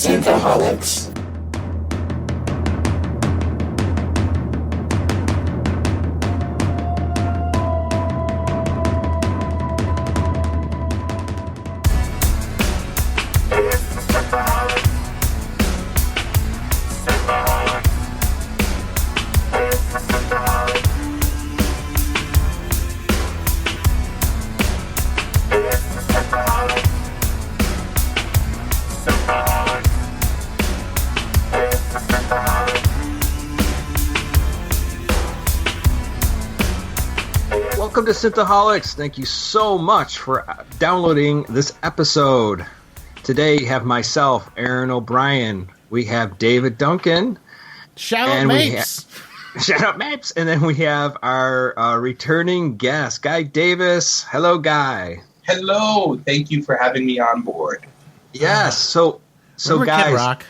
Synthaholics. Welcome to Synthaholics. Thank you so much for downloading this episode. Today you have myself, Aaron O'Brien. We have David Duncan. Shout out Mapes. Shout out Mapes. And then we have our returning guest, Guy Davis. Hello, Guy. Hello. Thank you for having me on board. Yes. So guys. Kid Rock.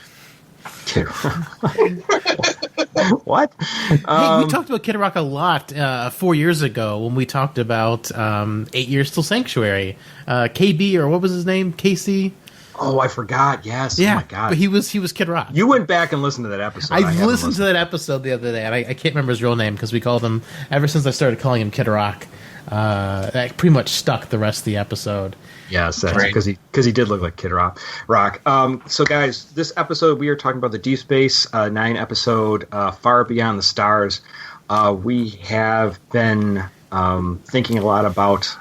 What? Hey, we talked about Kid Rock a lot 4 years ago when we talked about 8 Years Till Sanctuary. KB, or what was his name? Casey? Oh, I forgot. Yes. Yeah, oh my God. But he was Kid Rock. You went back and listened to that episode. I listened to that episode the other day, and I can't remember his real name because we called him, ever since I started calling him Kid Rock, that pretty much stuck the rest of the episode. Yes, that's because he did look like Kid Rock. So, guys, this episode we are talking about the Deep Space Nine episode, Far Beyond the Stars. We have been thinking a lot about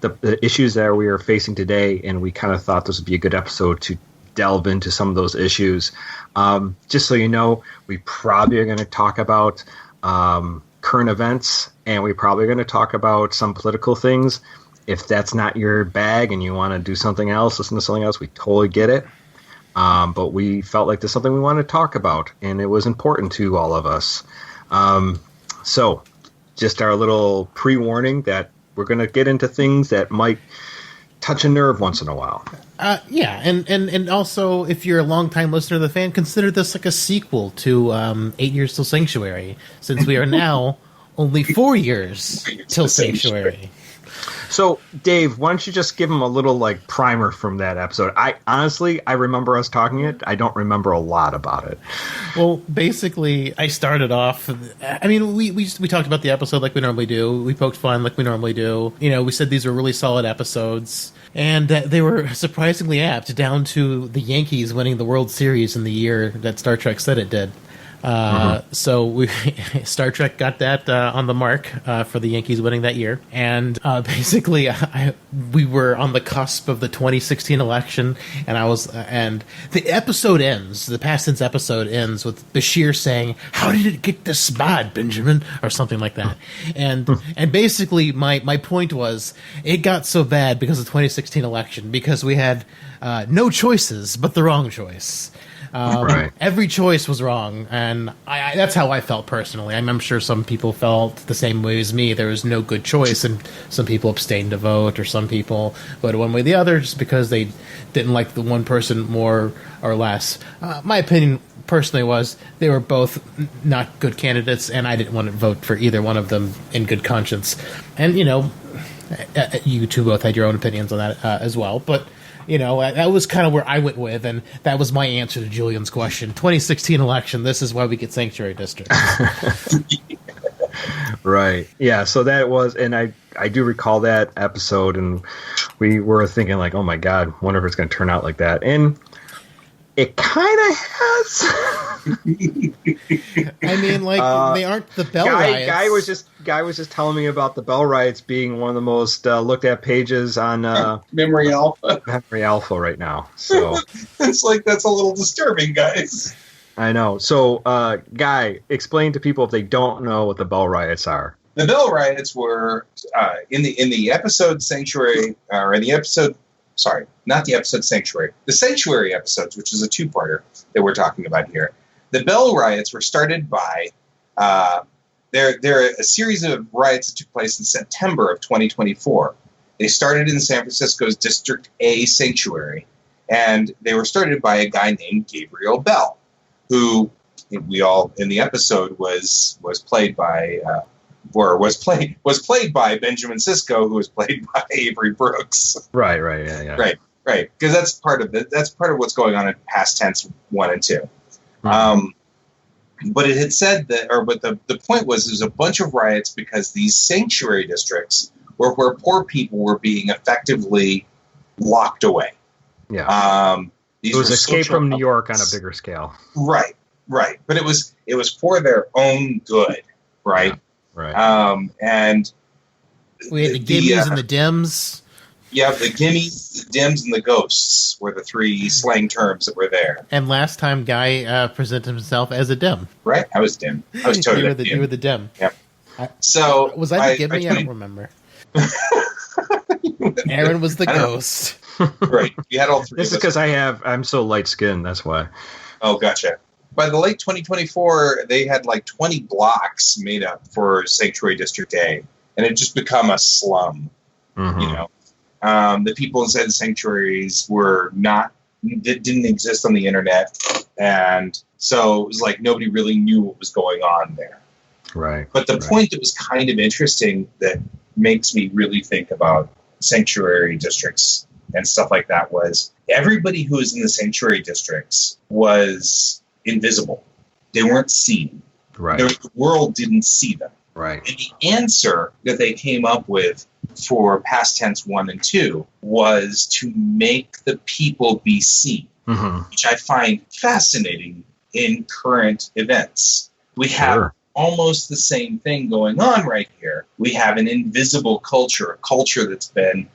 the issues that we are facing today, and we kind of thought this would be a good episode to delve into some of those issues. Just so you know, we probably are going to talk about current events, and we probably are going to talk about some political things. If that's not your bag and you want to do something else, listen to something else, we totally get it. But we felt like there's something we wanted to talk about, and it was important to all of us. So just our little pre-warning that we're going to get into things that might touch a nerve once in a while. Yeah, and also, if you're a long-time listener of the fan, consider this like a sequel to 8 Years Till Sanctuary, since we are now only 4 years till Sanctuary. So, Dave, why don't you just give him a little primer from that episode? I remember us talking it. I don't remember a lot about it. Well, basically, I started off. I mean, we talked about the episode like we normally do. We poked fun like we normally do. You know, we said these were really solid episodes, and they were surprisingly apt, down to the Yankees winning the World Series in the year that Star Trek said it did. So Star Trek got that on the mark for the Yankees winning that year, and basically we were on the cusp of the 2016 election, and the episode ends. The past tense episode ends with Bashir saying, "How did it get this bad, Benjamin?" or something like that. And basically my point was, it got so bad because of the 2016 election, because we had no choices but the wrong choice. Right. Every choice was wrong, and that's how I felt personally. I'm sure some people felt the same way as me. There was no good choice, and some people abstained to vote, or some people voted one way or the other just because they didn't like the one person more or less. My opinion personally was they were both not good candidates, and I didn't want to vote for either one of them in good conscience. And, you two both had your own opinions on that as well, but that was kind of where I went with, and that was my answer to Julian's question. 2016 election, this is why we get sanctuary districts. Right. Yeah, so that was, and I do recall that episode, and we were thinking oh my God, wonder if it's going to turn out like that. And it kind of has. I mean, they aren't the Bell riots. Guy was just telling me about the Bell riots being one of the most looked at pages on Memory Alpha. Memory Alpha right now. So it's that's a little disturbing, guys. I know. So, Guy, explain to people if they don't know what the Bell riots are. The Bell riots were in the episode Sanctuary, or in the episode. Sorry, not the episode Sanctuary. The Sanctuary episodes, which is a two-parter that we're talking about here. The Bell riots were started by there are a series of riots that took place in September of 2024. They started in San Francisco's District A Sanctuary, and they were started by a guy named Gabriel Bell, who we all in the episode was played by was played by Benjamin Sisko, who was played by Avery Brooks. Right, yeah. Right. Right, because that's part of what's going on in past tense 1 and 2. Mm-hmm. But it had said but the point was there's a bunch of riots because these sanctuary districts were where poor people were being effectively locked away. Yeah. These it was were Escape social from New York on a outlets. bigger scale. Right. But it was for their own good, right? Yeah, right. And we had the gimmies and the dims. Yeah, the gimmies, the dims, and the ghosts were the 3 slang terms that were there. And last time, Guy presented himself as a dim. Right, I was dim. I was totally You were the dim. Yep. So was I the gimme? I don't remember. Aaron was the ghost. Right, you had all 3. This is because I'm so light skinned. That's why. Oh, gotcha. By the late 2024, they had like 20 blocks made up for Sanctuary District A, and it just become a slum. Mm-hmm. You know. The people inside the sanctuaries didn't exist on the internet, and so it was like nobody really knew what was going on there. Right. But the point that was kind of interesting that makes me really think about sanctuary districts and stuff like that was everybody who was in the sanctuary districts was invisible. They weren't seen. Right. The world didn't see them. Right. And the answer that they came up with for past tense 1 and 2 was to make the people be seen, which I find fascinating in current events. We have almost the same thing going on right here. We have an invisible culture, a culture that's been,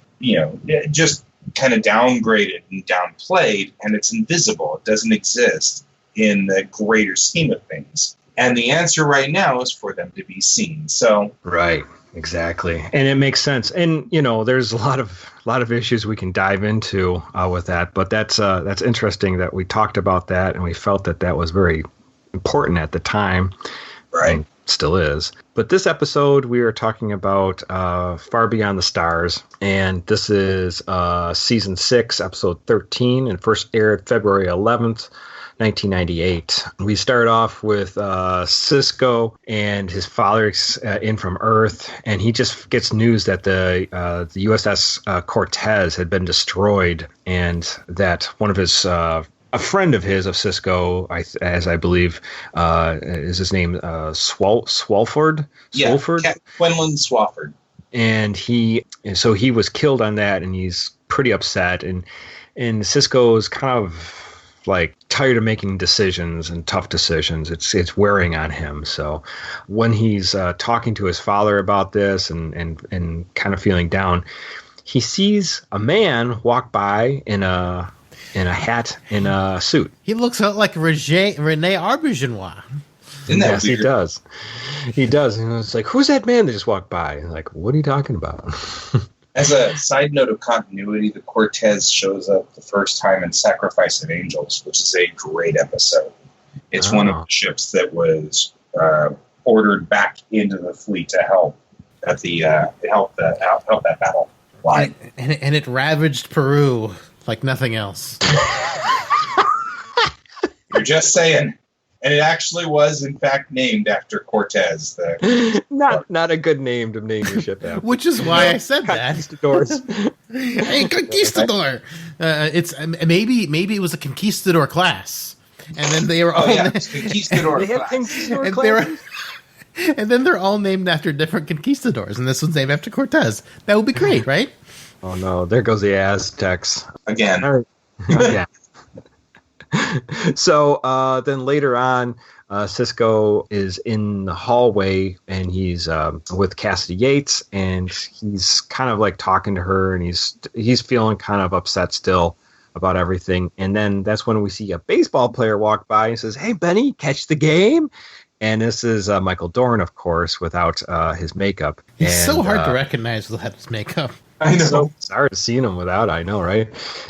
just kind of downgraded and downplayed, and it's invisible. It doesn't exist in the greater scheme of things. And the answer right now is for them to be seen. So right. Exactly. And it makes sense. And, there's a lot of issues we can dive into with that. But that's interesting that we talked about that and we felt that was very important at the time. Right. And still is. But this episode, we are talking about Far Beyond the Stars. And this is season 6, episode 13, and first aired February 11th. 1998. We start off with Sisko and his father's in from Earth, and he just gets news that the USS Cortez had been destroyed, and that one of his a friend of his, of Sisko, as I believe, is his name Swalford? Yeah, Swalford? Quinlan Swafford. And he was killed on that, and he's pretty upset, and Sisko is kind of like tired of making decisions and tough decisions. It's wearing on him. So when he's talking to his father about this and kind of feeling down, he sees a man walk by in a hat and a suit. He looks like Rene Aubergenois. Isn't that yes, weird? he does. He does. And it's like, who's that man that just walked by? And like, what are you talking about? As a side note of continuity, the Cortez shows up the first time in Sacrifice of Angels, which is a great episode. It's one of the ships that was ordered back into the fleet to help at the help that battle line. And it ravaged Peru like nothing else. You're just saying. And it actually was, in fact, named after Cortez. Not a good name to name your ship after. Which is why I said that. Conquistadors. Hey, conquistador! It's maybe it was a conquistador class, and then they were all conquistador they have class. conquistador and classes? and then they're all named after different conquistadors, and this one's named after Cortez. That would be great, right? Oh no, there goes the Aztecs Again. Yeah. So then later on, Sisko is in the hallway and he's with Cassidy Yates, and he's kind of like talking to her, and he's feeling kind of upset still about everything. And then that's when we see a baseball player walk by and says, "Hey, Benny, catch the game." And this is Michael Dorn, of course, without his makeup. He's so hard to recognize without his makeup. I know. So sorry to see him without. I know, right?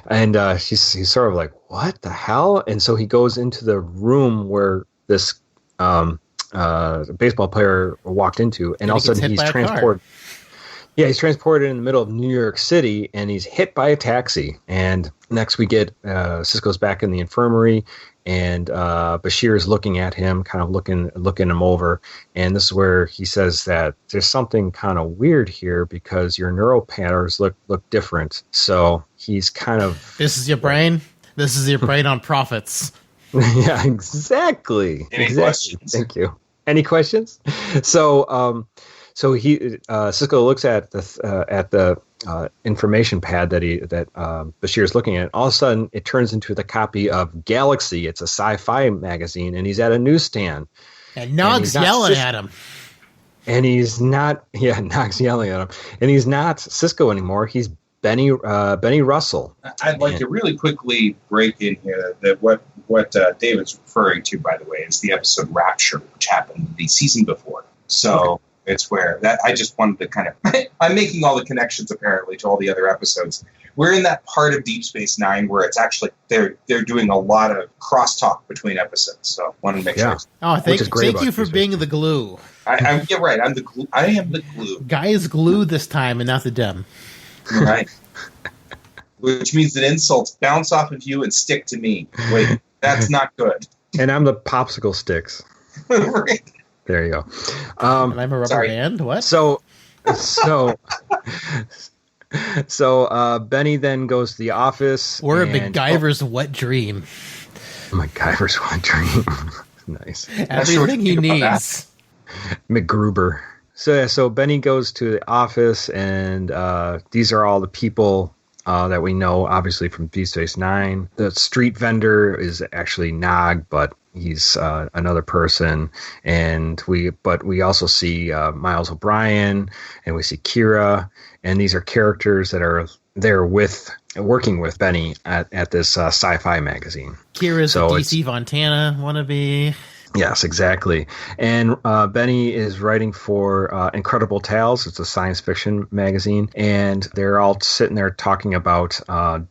And he's sort of like, what the hell? And so he goes into the room where this baseball player walked into, and all of a sudden he's transported. Yeah, he's transported in the middle of New York City, and he's hit by a taxi. And next we get Sisko's back in the infirmary, and Bashir is looking at him, kind of looking him over. And this is where he says that there's something kind of weird here because your neural patterns look different. So he's kind of... This is your brain? This is your brain on profits. Yeah, exactly. Any questions? Thank you. Any questions? So... So Sisko looks at the information pad that Bashir is looking at. All of a sudden, it turns into the copy of Galaxy. It's a sci-fi magazine, and he's at a newsstand. And Nog's yelling at him. And he's not. Yeah, Nog's yelling at him, and he's not Sisko anymore. He's Benny Russell. I'd like to really quickly break in here that what David's referring to, by the way, is the episode Rapture, which happened the season before. So. Okay. It's where that I just wanted to kind of I'm making all the connections apparently to all the other episodes. We're in that part of Deep Space Nine where it's actually they're doing a lot of crosstalk between episodes. So I wanted to make sure. Oh, thank you for being the glue. Yeah, right. I'm the glue. I am the glue. Guy is glue this time and not the dem. Right. Which means that insults bounce off of you and stick to me. Wait, that's not good. And I'm the popsicle sticks. Right. There you go. And I'm a rubber band. What? So Benny then goes to the office. Or a MacGyver's wet dream. MacGyver's wet dream. Nice. Everything he needs. MacGruber. So Benny goes to the office, and these are all the people that we know, obviously, from Deep Space Nine. The street vendor is actually Nog, but he's another person, and we also see Miles O'Brien, and we see Kira, and these are characters that are there working with Benny at this sci-fi magazine. Kira's a DC Fontana wannabe. Yes, exactly. And Benny is writing for Incredible Tales. It's a science fiction magazine, and they're all sitting there talking about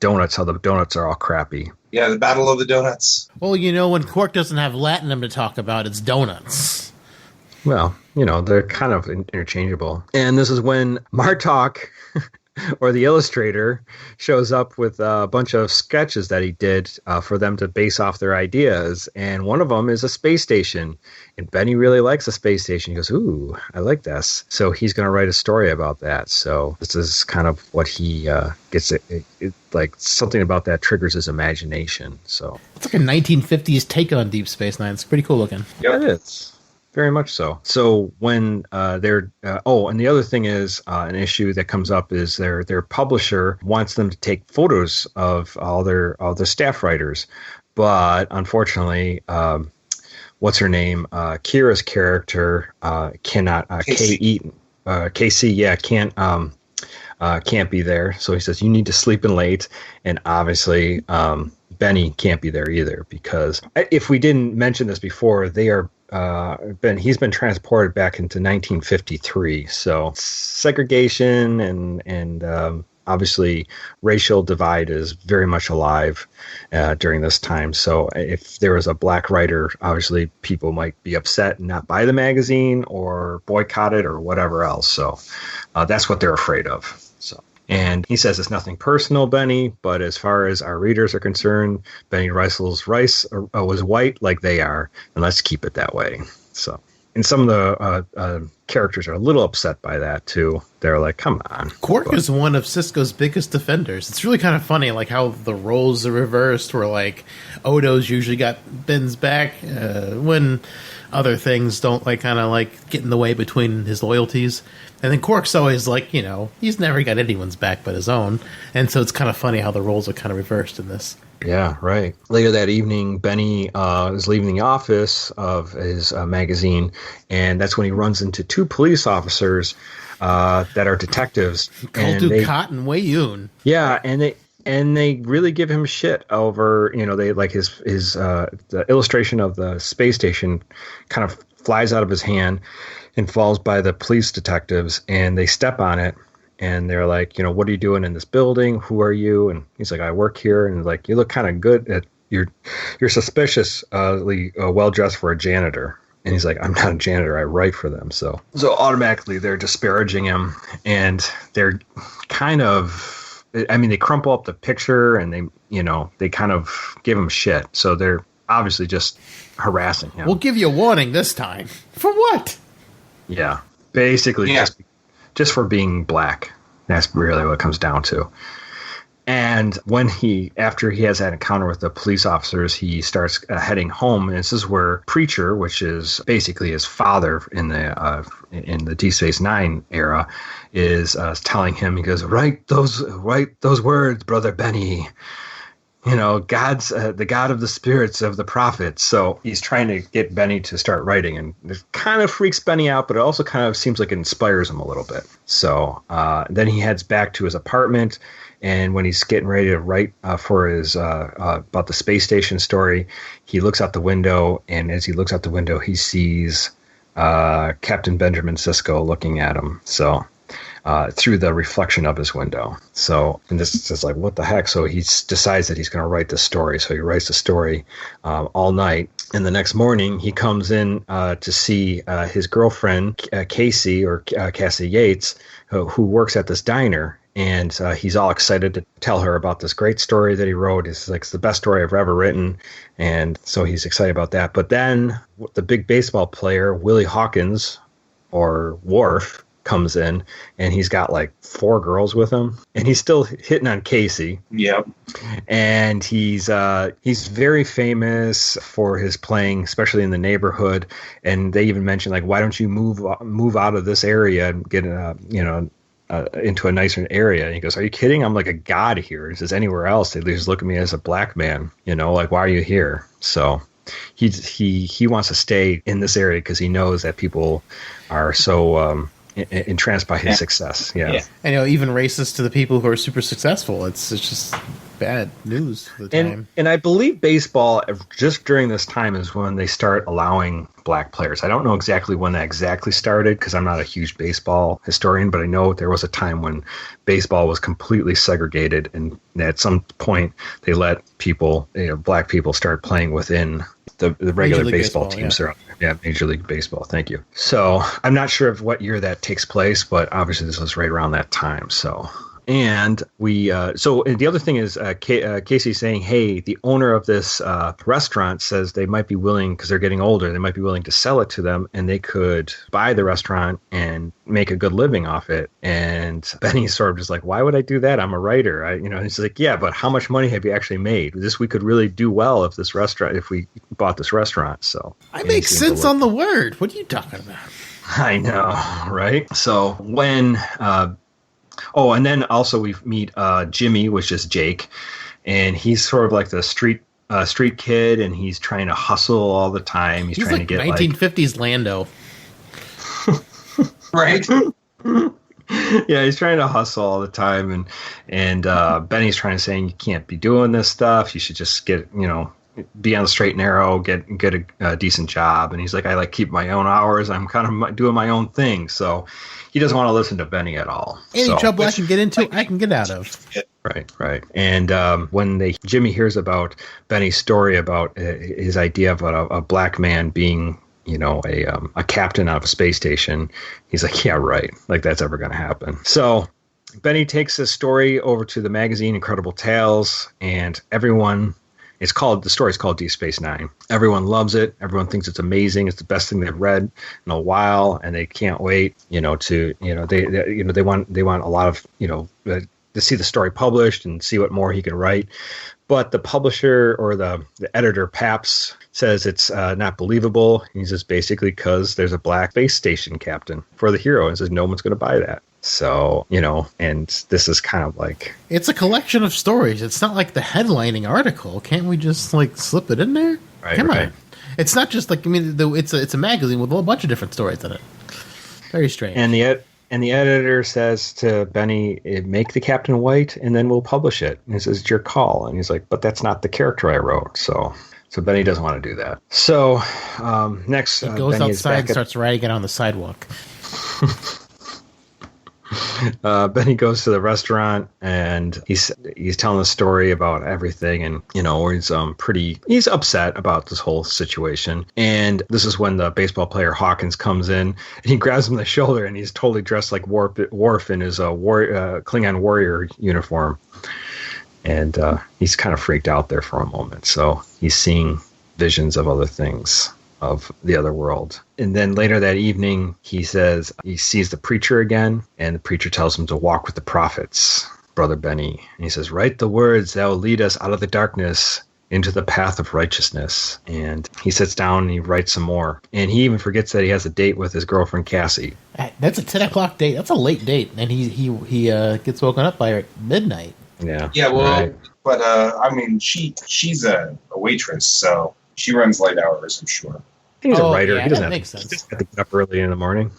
donuts, how the donuts are all crappy. Yeah, the Battle of the Donuts. Well, when Quark doesn't have Latinum to talk about, it's donuts. Well, they're kind of interchangeable. And this is when Martok, or the illustrator, shows up with a bunch of sketches that he did for them to base off their ideas. And one of them is a space station. And Benny really likes a space station. He goes, ooh, I like this. So he's going to write a story about that. So this is kind of what he gets. Like something about that triggers his imagination. So it's like a 1950s take on Deep Space Nine. It's pretty cool looking. Yeah, it is. Very much so. So when and the other thing is an issue that comes up is their publisher wants them to take photos of all the staff writers, but unfortunately, what's her name? Kira's character cannot. KC, can't be there. So he says you need to sleep in late, and obviously Benny can't be there either because if we didn't mention this before, they are. He's been transported back into 1953. So segregation and obviously racial divide is very much alive during this time. So if there was a black writer, obviously people might be upset and not buy the magazine or boycott it or whatever else. So that's what they're afraid of. And he says it's nothing personal, Benny, but as far as our readers are concerned, Benny Russell's rice was white like they are, and let's keep it that way. So, and some of the characters are a little upset by that, too. They're like, come on. Quark is one of Sisko's biggest defenders. It's really kind of funny, like how the roles are reversed, where like Odo's usually got Ben's back when other things don't get in the way between his loyalties. And then Quark's always he's never got anyone's back but his own. And so it's kind of funny how the roles are kind of reversed in this. Yeah, right. Later that evening, Benny is leaving the office of his magazine, and that's when he runs into two police officers that are detectives. Kuldukat and Wei-Yun. Yeah, and they really give him shit over, they like his the illustration of the space station kind of flies out of his hand and falls by the police detectives, and they step on it, and they're like, what are you doing in this building? Who are you? And he's like, I work here. And you look kind of good. You're suspiciously well dressed for a janitor. And he's like, I'm not a janitor, I write for them. So automatically they're disparaging him, and they're kind of, I mean, they crumple up the picture, and they kind of give him shit. So they're obviously just harassing him. We'll give you a warning this time. For what? Yeah. Basically, just for being black. That's really what it comes down to. And after he has that encounter with the police officers, he starts heading home. And this is where Preacher, which is basically his father in the Deep Space Nine era, is telling him. He goes, "Write those words, Brother Benny. God's the God of the spirits of the prophets." So he's trying to get Benny to start writing, and it kind of freaks Benny out, but it also kind of seems like it inspires him a little bit. So then he heads back to his apartment. And when he's getting ready to write for his about the space station story, he looks out the window, and as he looks out the window, he sees Captain Benjamin Sisko looking at him. So through the reflection of his window. So, and this is like, what the heck? So he decides that he's going to write this story. So he writes the story all night. And the next morning, he comes in to see his girlfriend, Casey, or Cassie Yates, who works at this diner. And he's all excited to tell her about this great story that he wrote. It's like, it's the best story I've ever written. And so he's excited about that. But then the big baseball player, Willie Hawkins, or Worf, comes in, and he's got like 4 girls with him, and he's still hitting on Casey. Yep. And he's very famous for his playing, especially in the neighborhood. And they even mention, like, why don't you move out of this area and get into a nicer area? And he goes, "Are you kidding? I'm like a god here." He says, "Anywhere else, they just look at me as a black man. Like, why are you here?" So he wants to stay in this area because he knows that people are so entranced by his success. Yeah. And even racist to the people who are super successful. It's just bad news for the time. And I believe baseball, just during this time, is when they start allowing black players. I don't know exactly when that exactly started, because I'm not a huge baseball historian, but I know there was a time when baseball was completely segregated, and at some point they let people, black people, start playing within the regular baseball teams. Yeah, Major League Baseball. Thank you. So I'm not sure of what year that takes place, but obviously this was right around that time. So. And the other thing is Casey's saying, hey, the owner of this restaurant says they might be willing, because they're getting older, they might be willing to sell it to them, and they could buy the restaurant and make a good living off it. And Benny's sort of just like, why would I do that? I'm a writer. And he's like, yeah, but how much money have you actually made? We could really do well if we bought this restaurant. So I make sense on the word. What are you talking about? I know, right? So when and then also we meet Jimmy, which is Jake, and he's sort of like the street kid, and he's trying to hustle all the time. He's trying like to get 1950s Lando, right? Yeah, he's trying to hustle all the time, and Benny's trying to say, you can't be doing this stuff. You should just get be on the straight and narrow, get a decent job. And he's like, I like keep my own hours. I'm kind of doing my own thing. So he doesn't want to listen to Benny at all. Any trouble I can get into, I can get out of. Right. And when Jimmy hears about Benny's story about his idea of a black man being, a captain of a space station, he's like, yeah, right. Like, that's ever going to happen. So Benny takes this story over to the magazine Incredible Tales, and everyone... the story's called Deep Space Nine. Everyone loves it. Everyone thinks it's amazing. It's the best thing they've read in a while, and they can't wait, they want a lot of, to see the story published and see what more he can write. But the publisher, or the editor, Paps, says it's not believable. He says basically because there's a black space station captain for the hero, and says no one's going to buy that. So, and this is kind of like... It's a collection of stories. It's not like the headlining article. Can't we just, slip it in there? Right, Come on. It's not just it's a magazine with a bunch of different stories in it. Very strange. And the editor says to Benny, make the captain white, and then we'll publish it. And he says, it's your call. And he's like, but that's not the character I wrote. So Benny doesn't want to do that. So next... He goes Benny outside and starts writing it on the sidewalk. Benny goes to the restaurant and he's telling the story about everything, and he's upset about this whole situation. And this is when the baseball player Hawkins comes in and he grabs him on the shoulder, and he's totally dressed like Worf in his Klingon warrior uniform, and he's kind of freaked out there for a moment. So he's seeing visions of other things, of the other world. And then later that evening, he says he sees the preacher again, and the preacher tells him to walk with the prophets, Brother Benny. And he says, write the words that will lead us out of the darkness into the path of righteousness. And he sits down and he writes some more. And he even forgets that he has a date with his girlfriend, Cassie. That's a 10 o'clock date. That's a late date. And he gets woken up by midnight. Yeah. Yeah, well, right. But, I mean, she's a waitress, so she runs late hours, I'm sure. He's a writer. Yeah, he doesn't makes sense. sense. He doesn't have to get up early in the morning.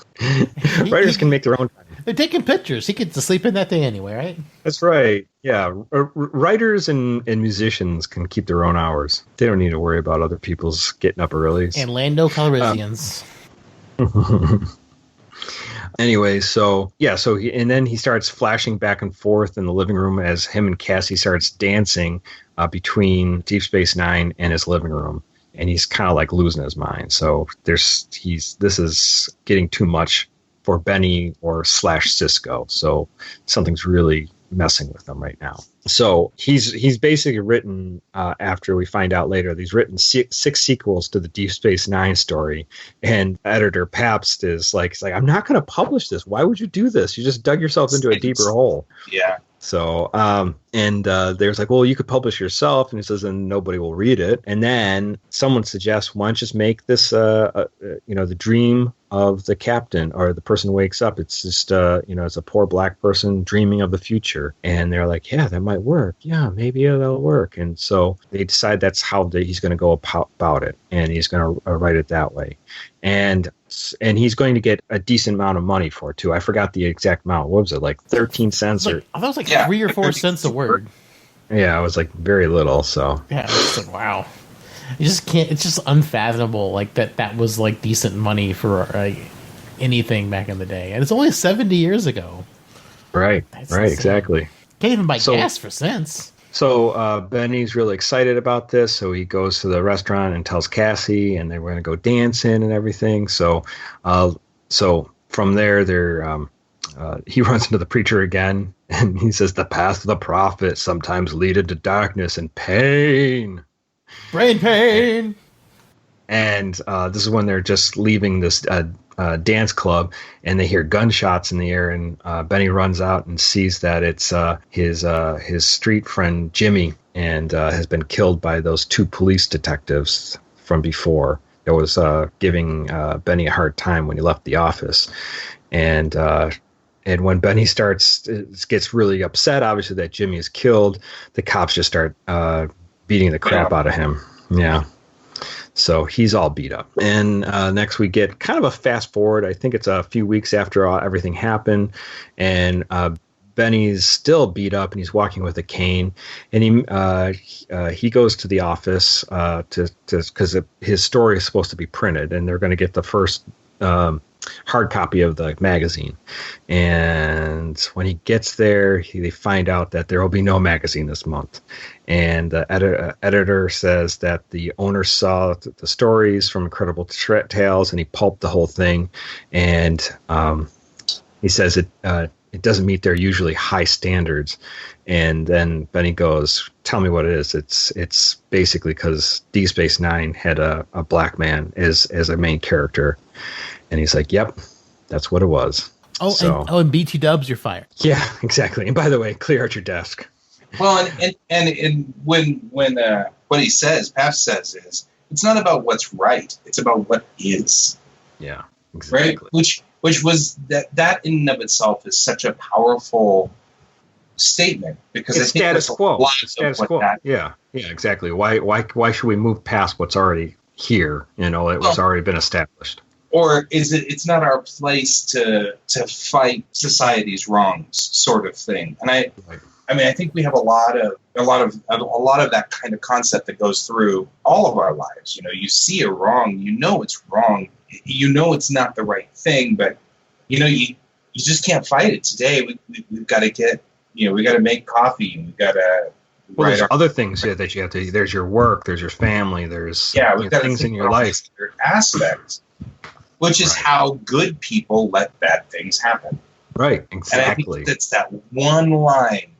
Writers can make their own time. They're taking pictures. He gets to sleep in that thing anyway, right? That's right. Yeah. Writers and musicians can keep their own hours. They don't need to worry about other people's getting up early. And Lando Calrissians. Anyway, and then he starts flashing back and forth in the living room as him and Cassie starts dancing between Deep Space Nine and his living room. And he's kind of like losing his mind. So this is getting too much for Benny or / Sisko. So something's really messing with him right now. So he's basically written, after we find out later, he's written six sequels to the Deep Space Nine story. And editor Pabst is like, I'm not going to publish this. Why would you do this? You just dug yourself into a deeper hole. Yeah. So, there's like, well, you could publish yourself. And he says, and nobody will read it. And then someone suggests, why don't you just make this, the dream of the captain, or the person wakes up. It's just, it's a poor black person dreaming of the future. And they're like, yeah, that might work. Yeah, maybe that'll work. And so they decide that's how he's going to go about it. And he's going to write it that way. And he's going to get a decent amount of money for it too. I forgot the exact amount. What was it, like 13 cents? I thought it was like 3 or 4 cents a word. Yeah, it was like very little. So yeah, it's like, wow. You just can't. It's just unfathomable. Like that was like decent money for anything back in the day, and it's only 70 years ago. Right. That's right. insane. Exactly. Can't even buy gas for cents. So Benny's really excited about this. So he goes to the restaurant and tells Cassie, and they were going to go dancing and everything. So from there, he runs into the preacher again, and he says, "The path of the prophet sometimes lead into darkness and pain." Brain pain. And this is when they're just leaving this dance club, and they hear gunshots in the air, and Benny runs out and sees that it's his street friend Jimmy, and has been killed by those 2 police detectives from before. That was giving Benny a hard time when he left the office, and when Benny gets really upset, obviously, that Jimmy is killed, the cops just start beating the crap out of him. Yeah. So he's all beat up. And next we get kind of a fast forward. I think it's a few weeks after everything happened. And Benny's still beat up, and he's walking with a cane. And he goes to the office because his story is supposed to be printed, and they're going to get the first hard copy of the magazine. And when he gets there, they find out that there will be no magazine this month. And the editor says that the owner saw the stories from Incredible Tales, and he pulped the whole thing. And he says it doesn't meet their usually high standards. And then Benny goes, "Tell me what it is." It's basically because Deep Space Nine had a black man as a main character. And he's like, "Yep, that's what it was." And BT Dubs, you're fired. Yeah, exactly. And by the way, clear out your desk. Well, and when what he says, Paf says, is it's not about what's right; it's about what is. Yeah, exactly. Right. Which was that in and of itself is such a powerful statement, because it's status quo. Status quo. Yeah, exactly. Why should we move past what's already here? Was already been established. Or is it? It's not our place to fight society's wrongs, sort of thing. And I think we have a lot of that kind of concept that goes through all of our lives. You see a wrong, it's wrong, it's not the right thing, but you you just can't fight it. Today, we've got to get, we got to make coffee. We've got to. Well, there's other things here that you have to. There's your work. There's your family. There's we've got things in your life. Aspects, which is how good people let bad things happen. Right. Exactly. And I think that one line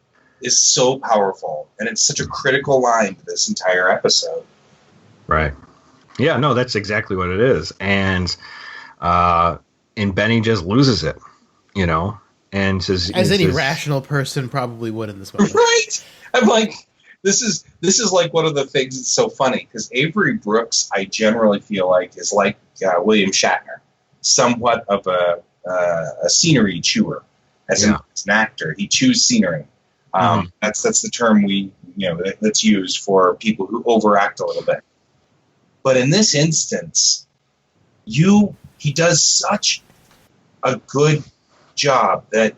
is so powerful, and it's such a critical line to this entire episode. Right. Yeah. No, that's exactly what it is, and Benny just loses it, and says, as any rational person probably would in this moment. Right. I'm like, this is like one of the things that's so funny, because Avery Brooks, I generally feel like, is like William Shatner, somewhat of a scenery chewer. As an actor, he chews scenery. That's the term that's used for people who overact a little bit. But in this instance, he does such a good job that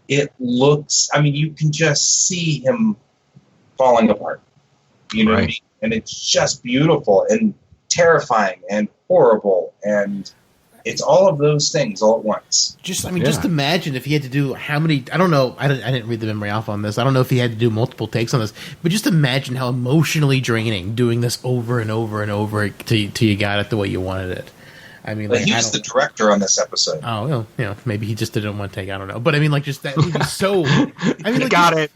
it looks, you can just see him falling apart. You know what I mean? And it's just beautiful and terrifying and horrible, and it's all of those things all at once. Just imagine if he had to do how many, I don't know, I didn't read the memory off on this. I don't know if he had to do multiple takes on this, but just imagine how emotionally draining doing this over and over and over till you got it the way you wanted it. He was the director on this episode. Oh, well, maybe he just didn't want to take. I don't know, but just that would be so. Got it.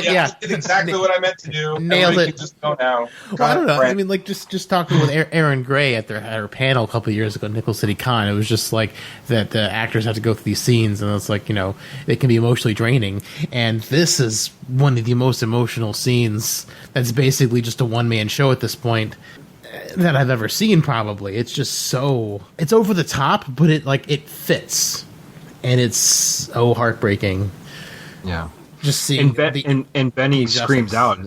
Yeah, did exactly what I meant to do. Nailed Everybody it. can just go now. Well, I don't know. Just talking with Aaron Gray at her panel a couple of years ago, Nickel City Con. It was just like that the actors have to go through these scenes, and it's like it can be emotionally draining. And this is one of the most emotional scenes. That's basically just a one-man show at this point that I've ever seen. Probably it's just it's over the top, but it fits, and it's so heartbreaking. Yeah, just seeing and Benny screams out.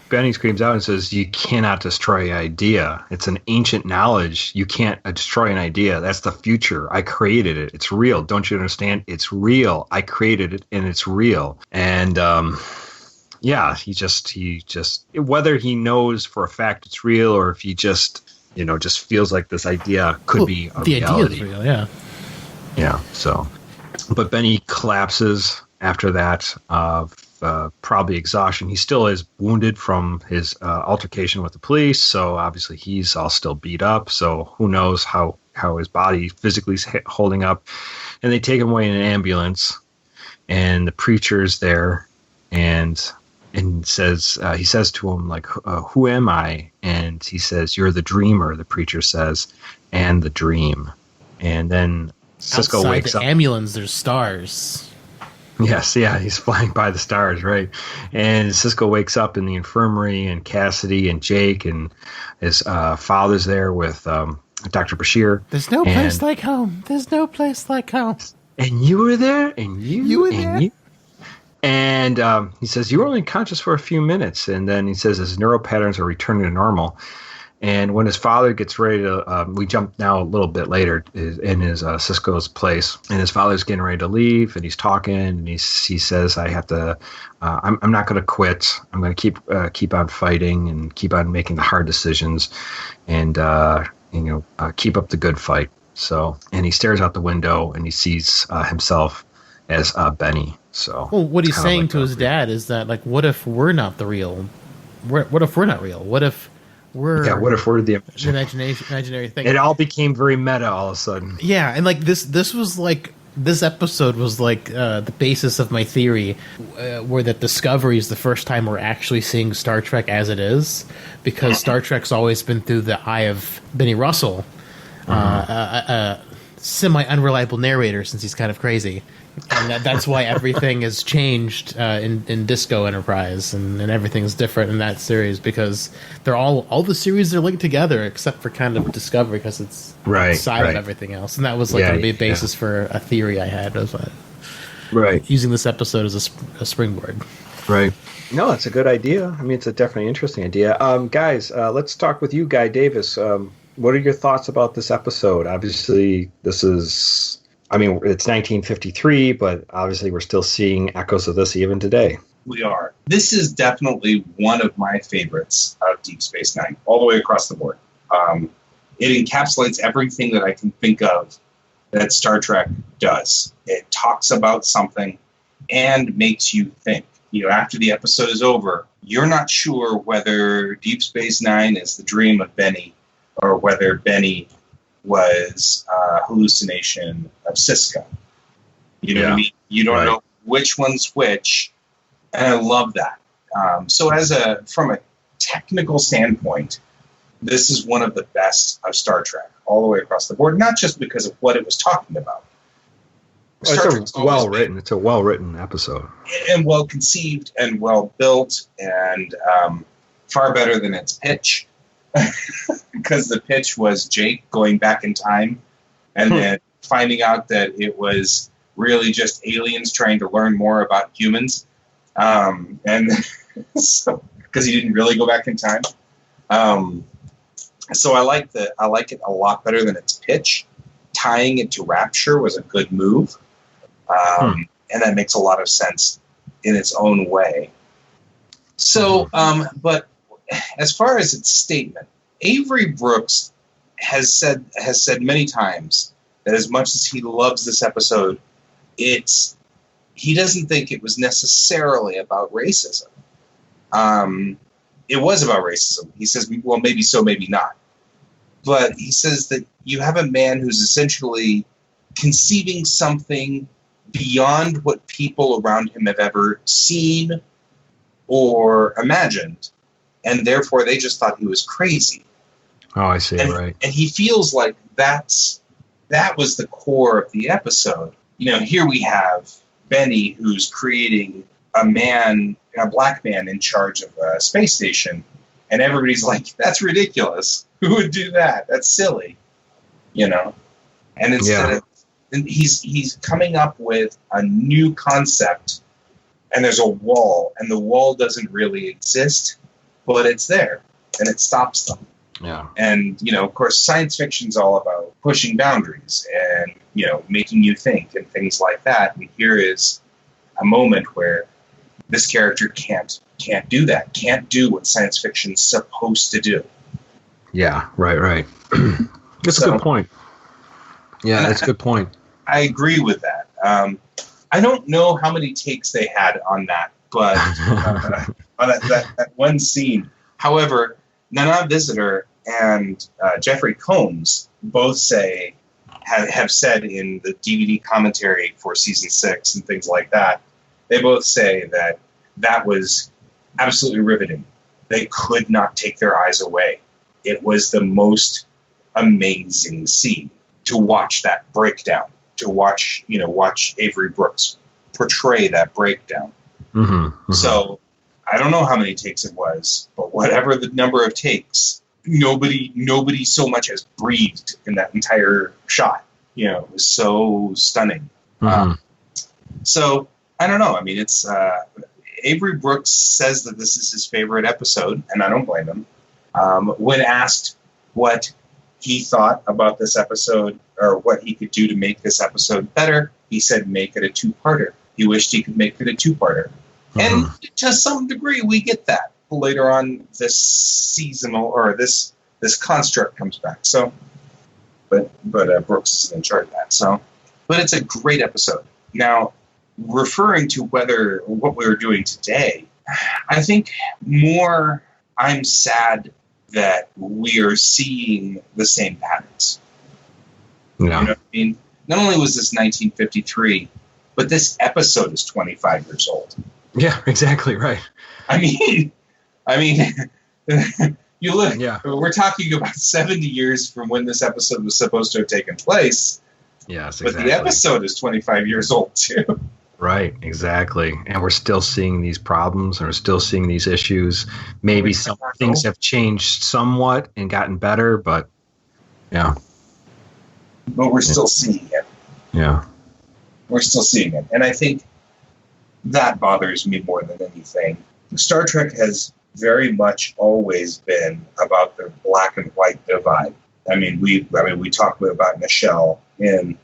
Benny screams out and says, "You cannot destroy an idea. It's an ancient knowledge. You can't destroy an idea. That's the future. I created it. It's real. Don't you understand? It's real. I created it, and it's real." And he just whether he knows for a fact it's real or if he just feels like this idea could be a reality. Idea is real, yeah. So, but Benny collapses after that of probably exhaustion. He still is wounded from his altercation with the police, so obviously he's all still beat up. So who knows how his body physically is holding up. And they take him away in an ambulance, and the preacher's there, and says he says to him, like, who am I? And he says, "You're the dreamer," the preacher says, "and the dream." And then Sisko Outside wakes the up. Ambulance, there's stars. Yes, yeah, he's flying by the stars, right? And Sisko wakes up in the infirmary, and Cassidy and Jake and his father's there with Dr. Bashir. There's no place like home. There's no place like home. And you were there, and you were and there. You. And he says, "You were only conscious for a few minutes." And then he says his neural patterns are returning to normal. And when his father gets ready to, we jump now a little bit later in his Sisko's place, and his father's getting ready to leave, and he's talking, and he says, "I have to. I'm not going to quit. I'm going to keep on fighting and keep on making the hard decisions, and keep up the good fight." So, and he stares out the window, and he sees himself as Benny. So, well, what he's saying to his dad is that, like, what if we're not the real? What if we're not real? What if we're the imaginary thing? It all became very meta all of a sudden. Yeah, and like this was like this episode was like the basis of my theory, where that Discovery is the first time we're actually seeing Star Trek as it is, because Star Trek's always been through the eye of Benny Russell, a semi-unreliable narrator since he's kind of crazy. And that's why everything has changed in Disco Enterprise, and everything's different in that series, because they're all the series are linked together except for kind of Discovery, because it's outside of everything else. And that was like a basis for a theory I had of using this episode as a springboard. Right. No, it's a good idea. I mean, it's a definitely interesting idea. Guys, let's talk with you, Guy Davis. What are your thoughts about this episode? Obviously, this is... it's 1953, but obviously we're still seeing echoes of this even today. We are. This is definitely one of my favorites of Deep Space Nine, all the way across the board. It encapsulates everything that I can think of that Star Trek does. It talks about something and makes you think. After the episode is over, you're not sure whether Deep Space Nine is the dream of Benny or whether Benny was a hallucination of Sisko. You know what I mean? You don't know which one's which, and I love that. So from a technical standpoint, this is one of the best of Star Trek all the way across the board, not just because of what it was talking about. It's a well-written episode. And well-conceived and well-built and far better than its pitch. Because the pitch was Jake going back in time and then finding out that it was really just aliens trying to learn more about humans. And so, because he didn't really go back in time. So I like it a lot better than its pitch. Tying it to Rapture was a good move. And that makes a lot of sense in its own way. So, but as far as its statement, Avery Brooks has said many times that as much as he loves this episode, he doesn't think it was necessarily about racism. It was about racism. He says, well, maybe so, maybe not. But he says that you have a man who's essentially conceiving something beyond what people around him have ever seen or imagined, and therefore they just thought he was crazy. Oh, I see, right. And he feels like that was the core of the episode. Here we have Benny, who's creating a black man in charge of a space station, and everybody's like, that's ridiculous. Who would do that? That's silly. And instead of he's coming up with a new concept, and there's a wall, and the wall doesn't really exist, but it's there, and it stops them. Yeah. And, of course, science fiction's all about pushing boundaries and, making you think and things like that. And here is a moment where this character can't do that, can't do what science fiction's supposed to do. Yeah, right. That's a good point. Yeah, that's a good point. I agree with that. I don't know how many takes they had on that, but on that one scene. However, Nana Visitor and Jeffrey Combs both have said in the DVD commentary for season 6 and things like that, they both say that was absolutely riveting. They could not take their eyes away. It was the most amazing scene to watch that breakdown, to watch Avery Brooks portray that breakdown. Mm-hmm. So I don't know how many takes it was, but whatever the number of takes, nobody so much as breathed in that entire shot. It was so stunning. Mm-hmm. So I don't know. I mean, it's Avery Brooks says that this is his favorite episode, and I don't blame him. When asked what he thought about this episode or what he could do to make this episode better, he said make it a 2-parter. He wished he could make it a 2-parter. Mm-hmm. And to some degree, we get that later on this seasonal or this construct comes back. So, but Brooks isn't in charge of that. So, but it's a great episode. Now, referring to what we were doing today, I think more I'm sad that we are seeing the same patterns. Yeah. You know what I mean? Not only was this 1953, but this episode is 25 years old. Yeah, exactly right. I mean, you look. Yeah. We're talking about 70 years from when this episode was supposed to have taken place. Yes, exactly. But the episode is 25 years old too. Right, exactly. And we're still seeing these problems and we're still seeing these issues. Maybe some things have changed somewhat and gotten better, but yeah. But we're still seeing it. Yeah. We're still seeing it. And I think that bothers me more than anything. Star Trek has very much always been about the black and white divide. We talk about Michelle in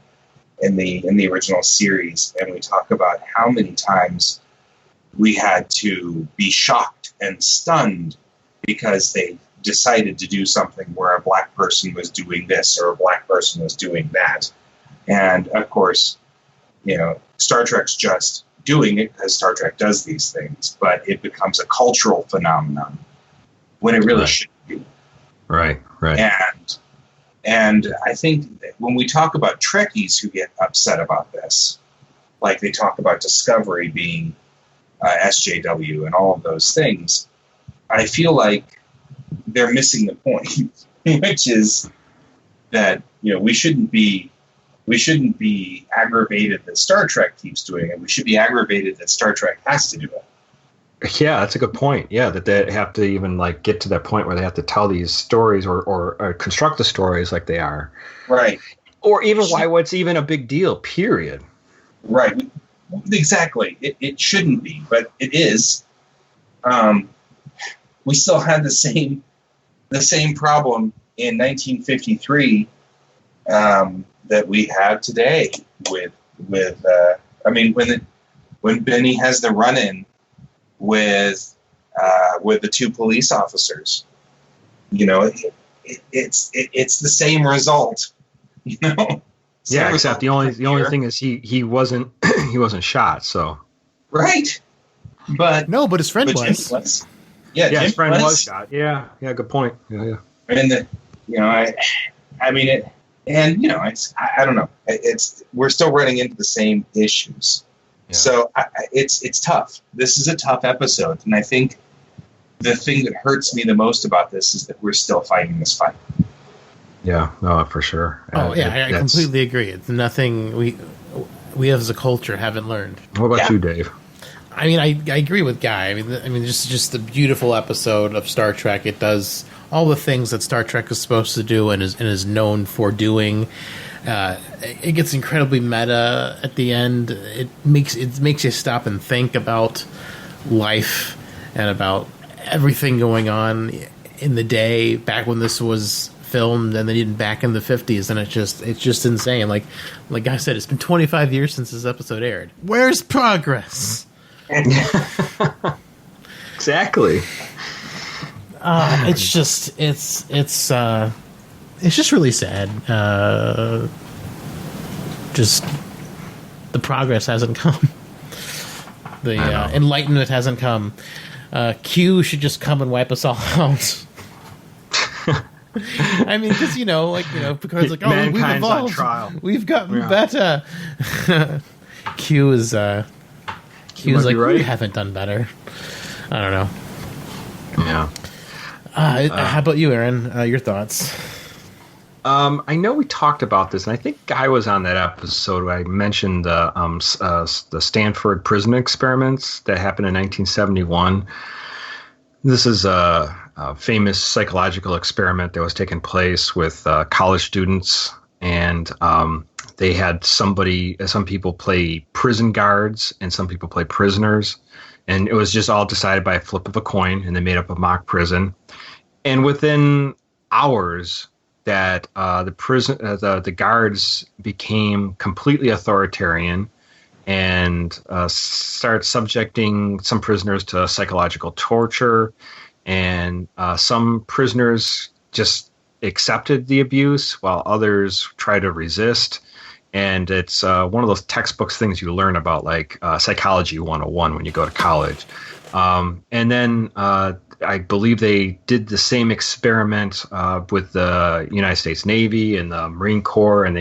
the original series, and we talk about how many times we had to be shocked and stunned because they decided to do something where a black person was doing this or a black person was doing that. And of course, Star Trek's just doing it because Star Trek does these things, but it becomes a cultural phenomenon when it really shouldn't be. Right. And I think that when we talk about Trekkies who get upset about this, like they talk about Discovery being SJW and all of those things, I feel like they're missing the point, which is that we shouldn't be aggravated that Star Trek keeps doing it. We should be aggravated that Star Trek has to do it. Yeah, that's a good point. Yeah, that they have to even get to that point where they have to tell these stories or construct the stories like they are. Right. Or even what's even a big deal, period. Right. Exactly. It shouldn't be, but it is. We still had the same problem in 1953 that we have today with when Benny has the run-in with the two police officers, it's the same result, Yeah, except the only thing is he wasn't shot. So right, but his friend was. Yeah, his friend was shot. Yeah, good point. Yeah. And I don't know. We're still running into the same issues. Yeah. So it's tough. This is a tough episode, and I think the thing that hurts me the most about this is that we're still fighting this fight. Yeah, no, for sure. I completely agree. It's nothing we as a culture haven't learned. What about you, Dave? I mean, I agree with Guy. I mean, just a beautiful episode of Star Trek. It does all the things that Star Trek is supposed to do and is known for doing. It gets incredibly meta at the end. It makes you stop and think about life and about everything going on in the day back when this was filmed, and then even back in the 50s, and it's just insane. Like Guy said, it's been 25 years since this episode aired. Where's progress? Exactly. It's just really sad. Just the progress hasn't come. The enlightenment hasn't come. Q should just come and wipe us all out. I mean, because Picard's like, oh, we've evolved, we've gotten better. Q is like, right? We haven't done better. I don't know. Yeah. How about you, Aaron? Your thoughts? I know we talked about this, and I think Guy was on that episode where I mentioned the Stanford prison experiments that happened in 1971. This is a famous psychological experiment that was taking place with college students, and they had some people play prison guards and some people play prisoners, and it was just all decided by a flip of a coin, and they made up a mock prison. And within hours, that the guards became completely authoritarian and started subjecting some prisoners to psychological torture, and some prisoners just accepted the abuse while others tried to resist. And it's one of those textbooks things you learn about, like Psychology 101 when you go to college. And then I believe they did the same experiment with the United States Navy and the Marine Corps, and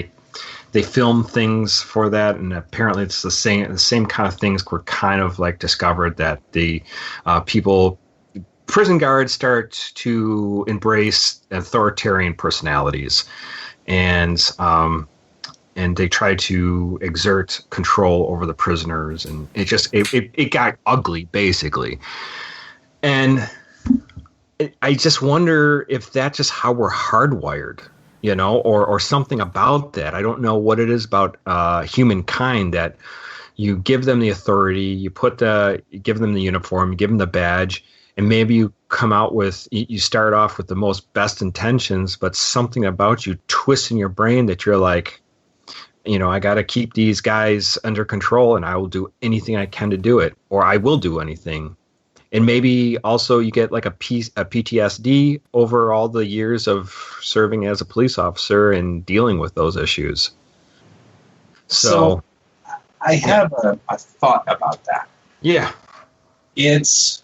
they filmed things for that. And apparently it's the same kind of things were kind of like discovered, that the prison guards start to embrace authoritarian personalities, and they try to exert control over the prisoners, and it got ugly, basically. And I just wonder if that's just how we're hardwired, or something about that. I don't know what it is about humankind that you give them the authority, you give them the uniform, you give them the badge, and maybe you start off with the most best intentions, but something about you twists in your brain that you're like, I got to keep these guys under control, and I will do anything I can to do it, or I will do anything. And maybe also you get like a PTSD over all the years of serving as a police officer and dealing with those issues. So I have a thought about that. Yeah. It's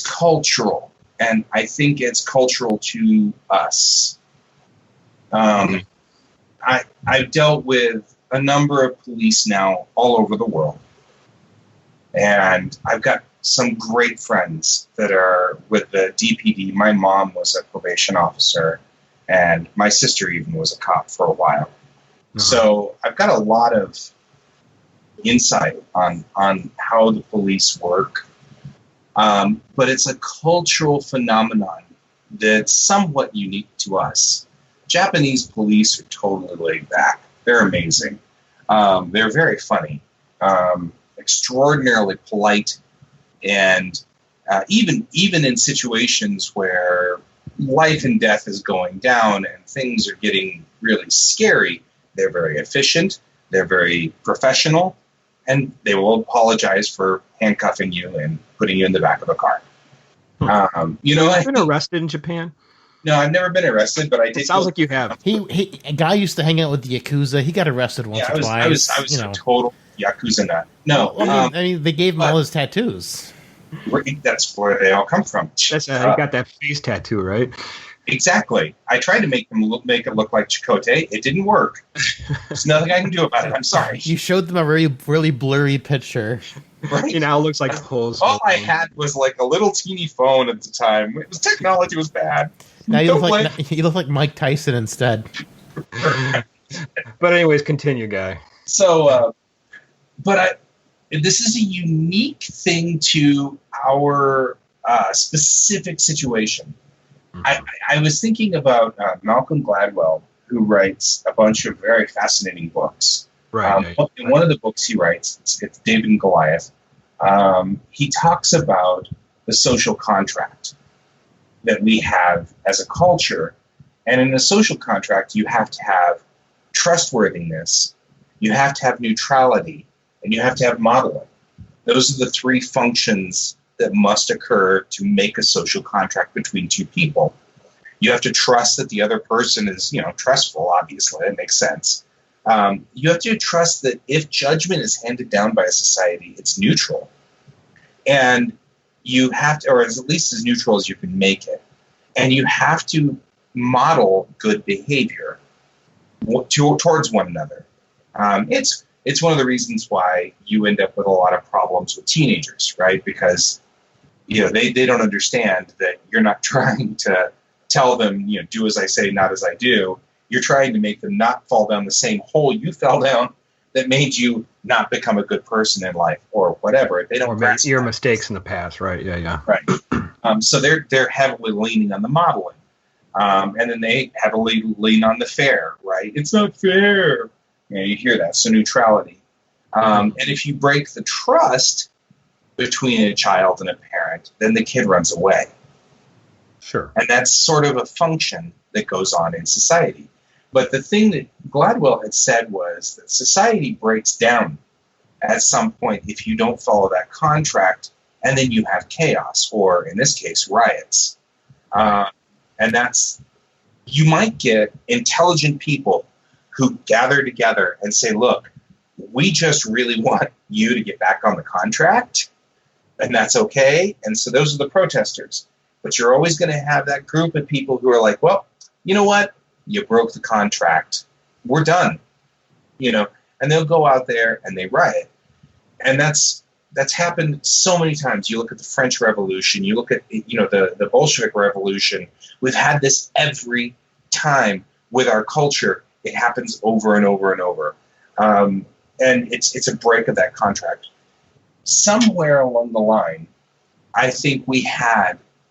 cultural, and I think it's cultural to us. I've dealt with a number of police now all over the world, and I've got some great friends that are with the DPD. My mom was a probation officer, and my sister even was a cop for a while. So I've got a lot of insight on how the police work. But it's a cultural phenomenon that's somewhat unique to us. Japanese police are totally laid back. They're amazing. They're very funny, extraordinarily polite, and even in situations where life and death is going down and things are getting really scary, they're very efficient, they're very professional, and they will apologize for handcuffing you and putting you in the back of a car. You know, Have you been arrested in Japan? No, I've never been arrested, but I did. It sounds like you have. A guy used to hang out with the Yakuza. He got arrested once or twice. I was a total Yakuza nut. No, I mean, they gave him all his tattoos. That's where they all come from. That's how you got that face tattoo, right? Exactly. I tried to make it look like Chakotay. It didn't work. There's nothing I can do about it. I'm sorry. You showed them a really blurry picture. Right? You know, it looks like Pose. All I had was like a little teeny phone at the time. Technology was bad. Now you look like Mike Tyson instead. But anyways, continue, guy. So, this is a unique thing to our specific situation. I was thinking about Malcolm Gladwell, who writes a bunch of very fascinating books. Right. In one of the books he writes, it's David and Goliath, he talks about the social contract that we have as a culture. And in a social contract, you have to have trustworthiness, you have to have neutrality, and you have to have modeling. Those are the three functions that must occur to make a social contract between two people. You have to trust that the other person is, trustful, obviously, that makes sense. You have to trust that if judgment is handed down by a society, it's neutral. And you have to, or at least as neutral as you can make it. And you have to model good behavior towards one another. It's one of the reasons why you end up with a lot of problems with teenagers, right? Because they don't understand that you're not trying to tell them, do as I say, not as I do. You're trying to make them not fall down the same hole you fell down that made you not become a good person in life or whatever. They don't or make your mistakes in the past, right? Yeah. Right. So they're heavily leaning on the modeling. And then they heavily lean on the fair, right? It's not fair. You hear that. So neutrality. And if you break the trust between a child and a parent, then the kid runs away. Sure. And that's sort of a function that goes on in society. But the thing that Gladwell had said was that society breaks down at some point if you don't follow that contract, and then you have chaos, or in this case, riots. And you might get intelligent people who gather together and say, look, we just really want you to get back on the contract, and that's okay. And so those are the protesters. But you're always going to have that group of people who are like, well, you know what? You broke the contract. We're done. And they'll go out there and they riot. And that's happened so many times. You look at the French Revolution, you look at the Bolshevik Revolution. We've had this every time with our culture. It happens over and over and over. And it's a break of that contract. Somewhere along the line, I think we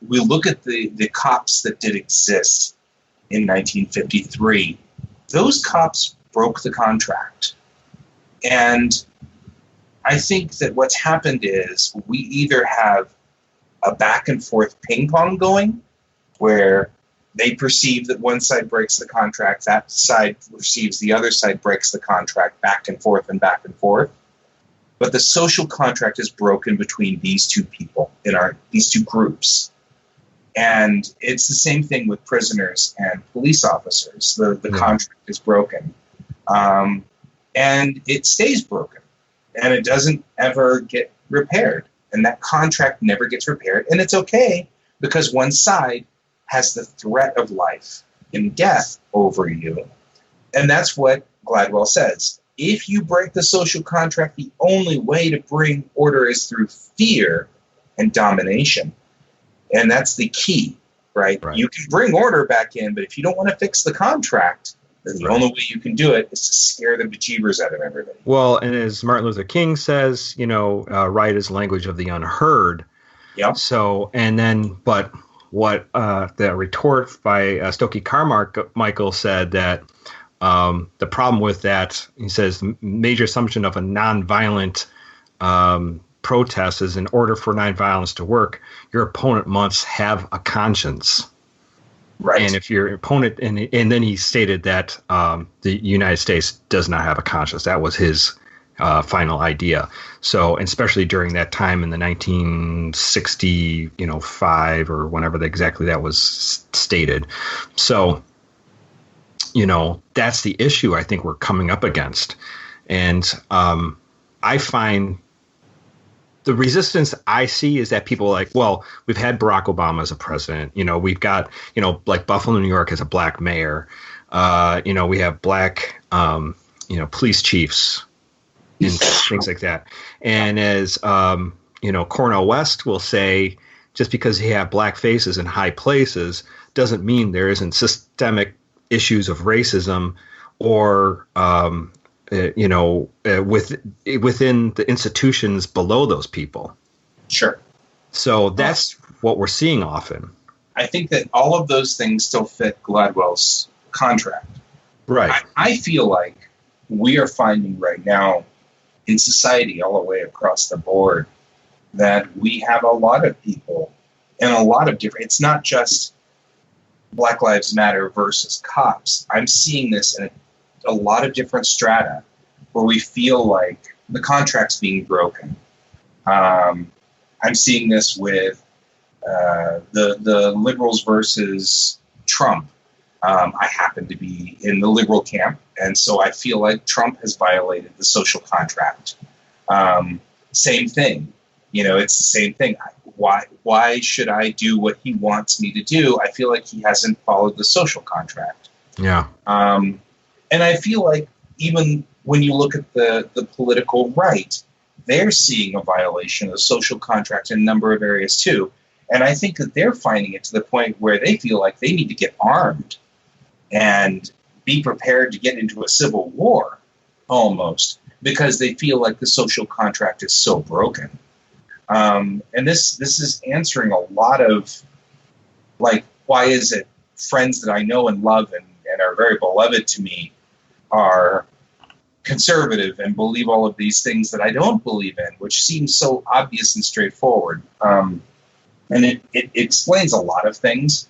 look at the cops that did exist in 1953. Those cops broke the contract. And I think that what's happened is we either have a back and forth ping pong going where they perceive that one side breaks the contract, that side perceives the other side breaks the contract, back and forth and back and forth. But the social contract is broken between these two people, these two groups. And it's the same thing with prisoners and police officers. The contract is broken. and it stays broken, and it doesn't ever get repaired, and that contract never gets repaired, and it's okay because one side has the threat of life and death over you. And that's what Gladwell says. If you break the social contract, the only way to bring order is through fear and domination. And that's the key, right? You can bring order back in, but if you don't want to fix the contract, then the only way you can do it is to scare the bejeebers out of everybody. Well, and as Martin Luther King says, right is language of the unheard. Yep. So, and then, but what the retort by Stokely Carmichael said that the problem with that, he says, the major assumption of a nonviolent protest is in order for nonviolence to work, your opponent must have a conscience. Right. And if your opponent, and then he stated that the United States does not have a conscience. That was his final idea. So, especially during that time in the 1965 or whenever exactly that was stated. So, that's the issue I think we're coming up against. And I find the resistance I see is that people are like, well, we've had Barack Obama as a president. We've got, like Buffalo, New York has a black mayor. We have black, police chiefs and things like that. And as, Cornel West will say, just because you have black faces in high places doesn't mean there isn't systemic issues of racism or, within the institutions below those people. Sure. So that's what we're seeing often. I think that all of those things still fit Gladwell's contract. Right. I feel like we are finding right now in society all the way across the board that we have a lot of people and a lot of different, it's not just Black Lives Matter versus cops. I'm seeing this in a lot of different strata where we feel like the contract's being broken. I'm seeing this with the liberals versus Trump. I happen to be in the liberal camp, and so I feel like Trump has violated the social contract. Same thing. It's the same thing. Why should I do what he wants me to do? I feel like he hasn't followed the social contract. Yeah. And I feel like even when you look at the political right, they're seeing a violation of the social contract in a number of areas too. And I think that they're finding it to the point where they feel like they need to get armed and be prepared to get into a civil war almost because they feel like the social contract is so broken. And this is answering a lot of, like, why is it friends that I know and love and are very beloved to me are conservative and believe all of these things that I don't believe in, which seems so obvious and straightforward. And it explains a lot of things